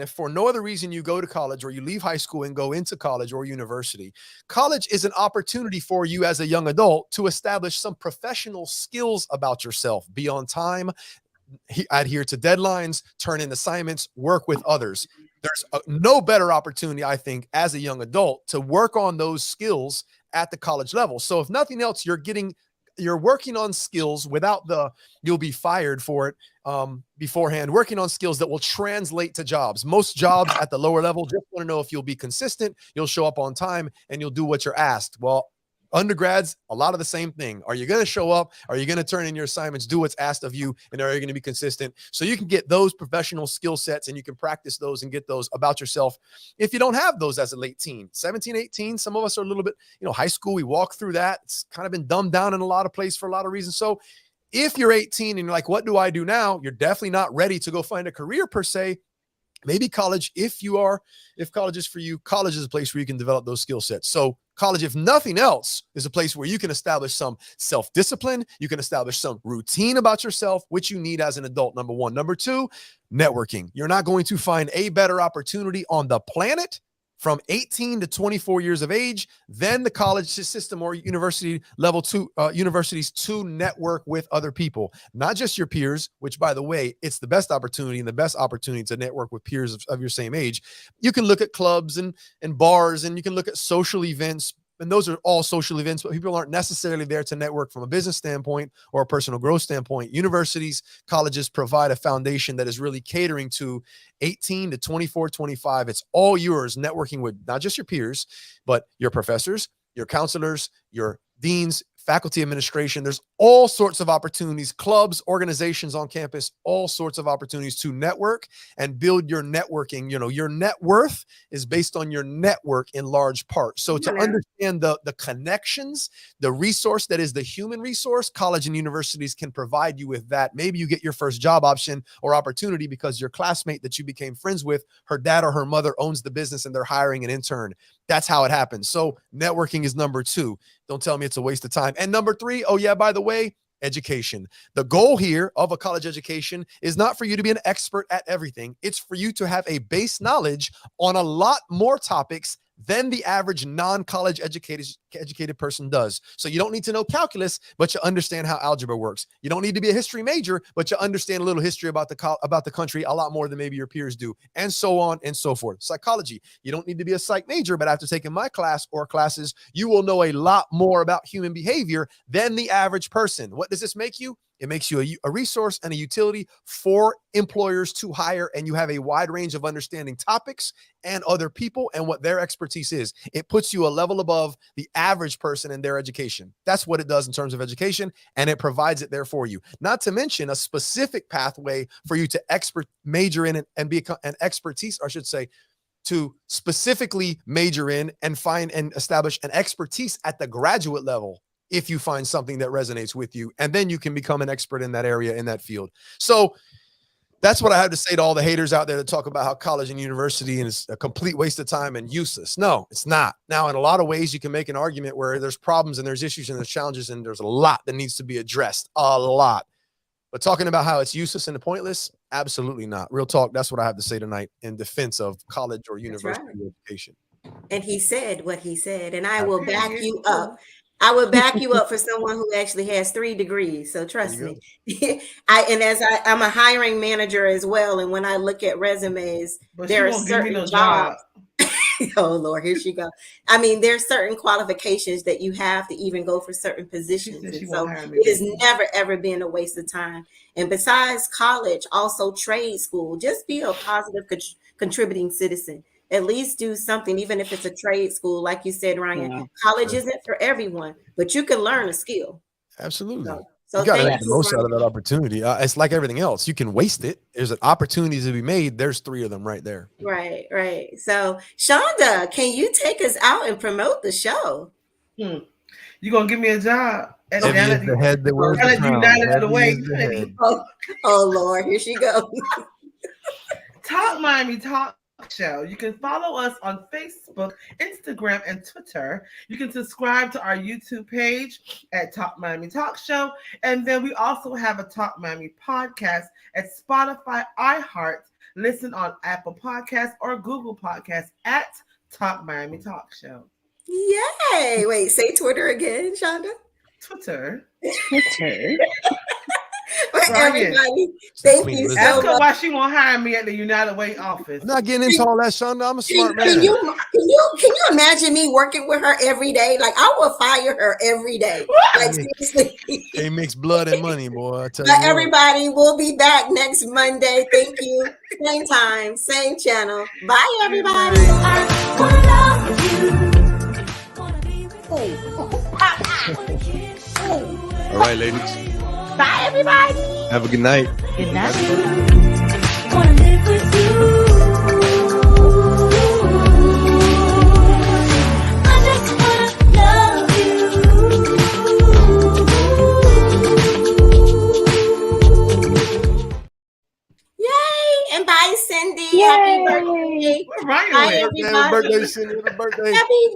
you go to college or you leave high school and go into college or university, college is an opportunity for you as a young adult to establish some professional skills about yourself, be on time, adhere to deadlines, turn in assignments, work with others. There's no better opportunity, I think, as a young adult to work on those skills at the college level. So if nothing else, you're working on skills without you'll be fired for it beforehand, working on skills that will translate to jobs. Most jobs at the lower level just want to know if you'll be consistent, you'll show up on time, and you'll do what you're asked. Well, undergrads, a lot of the same thing. Are you going to show up? Are you going to turn in your assignments, do what's asked of you? And are you going to be consistent? So you can get those professional skill sets and you can practice those and get those about yourself. If you don't have those as a late teen, 17, 18, some of us are a little bit, high school, we walk through that. It's kind of been dumbed down in a lot of places for a lot of reasons. So if you're 18 and you're like, what do I do now? You're definitely not ready to go find a career per se. Maybe college, if college is for you, college is a place where you can develop those skill sets. So college, if nothing else, is a place where you can establish some self-discipline. You can establish some routine about yourself, which you need as an adult, number one. Number two, networking. You're not going to find a better opportunity on the planet from 18 to 24 years of age than the college system or university level universities to network with other people, not just your peers, which, by the way, it's the best opportunity and the best opportunity to network with peers of your same age. You can look at clubs and bars, and you can look at social events, and those are all social events, but people aren't necessarily there to network from a business standpoint or a personal growth standpoint. Universities, colleges provide a foundation that is really catering to 18 to 24, 25. It's all yours, networking with not just your peers, but your professors, your counselors, your deans, faculty administration. There's all sorts of opportunities, clubs, organizations on campus, all sorts of opportunities to network and build your networking. Your net worth is based on your network in large part. So to understand the connections, the resource that is the human resource, college and universities can provide you with that. Maybe you get your first job option or opportunity because your classmate that you became friends with, her dad or her mother owns the business and they're hiring an intern. That's how it happens. So networking is number two. Don't tell me it's a waste of time. And number three, oh yeah, by the way, education. The goal here of a college education is not for you to be an expert at everything. It's for you to have a base knowledge on a lot more topics than the average non-college educated person does. So you don't need to know calculus, but you understand how algebra works. You don't need to be a history major, but you understand a little history about the country a lot more than maybe your peers do, and so on and so forth. Psychology. You don't need to be a psych major, but after taking my class or classes, you will know a lot more about human behavior than the average person. What does this make you? It makes you a resource and a utility for employers to hire, and you have a wide range of understanding topics and other people and what their expertise is. It puts you a level above the average person in their education. That's what it does in terms of education, and it provides it there for you. Not to mention a specific pathway for you to major in and be an expertise, or I should say, to specifically major in and find and establish an expertise at the graduate level if you find something that resonates with you, and then you can become an expert in that area, in that field. So that's what I have to say to all the haters out there that talk about how college and university is a complete waste of time and useless. No, it's not. Now, in a lot of ways, you can make an argument where there's problems and there's issues and there's challenges and there's a lot that needs to be addressed, a lot. But talking about how it's useless and pointless, absolutely not. Real talk, that's what I have to say tonight in defense of college or university education. And he said what he said, and I will back you up. I would back you up for someone who actually has 3 degrees. So trust me. I'm a hiring manager as well. And when I look at resumes, there are certain jobs. Oh Lord, here she goes. I mean, there's certain qualifications that you have to even go for certain positions. And so it has never, ever been a waste of time. And besides college, also trade school, just be a positive contributing citizen. At least do something, even if it's a trade school, like you said, Ryan. Yeah. College isn't for everyone, but you can learn a skill. Absolutely. So you got to make the most out of that opportunity. It's like everything else. You can waste it. There's an opportunity to be made. There's 3 of them right there. Right, right. So, Shonda, can you take us out and promote the show? You gonna give me a job at Vanity? The head that wears the crown. Oh Lord, here she goes. Talk Miami Talk Show. You can follow us on Facebook, Instagram, and Twitter. You can subscribe to our YouTube page at Talk Miami Talk Show. And then we also have a Talk Miami podcast at Spotify, iHeart, listen on Apple Podcasts or Google Podcasts at Talk Miami Talk Show. Yay! Wait, say Twitter again, Shonda. Twitter. Everybody, thank you so much. Ask her why she won't hire me at the United Way office. I'm not getting into all that, Shonda. I'm a smart man. Can you imagine me working with her every day? Like, I will fire her every day. Like, seriously. They mix blood and money, boy. I tell but you everybody, we'll be back next Monday. Thank you. Same time, same channel. Bye, everybody. All right, ladies. Bye, everybody. Have a good night. Good night. Wanna live with you. I just wanna love you. Yay! And bye, Cindy. Yay. Happy birthday. Bye, everybody. Happy birthday, Cindy. Happy birthday. Happy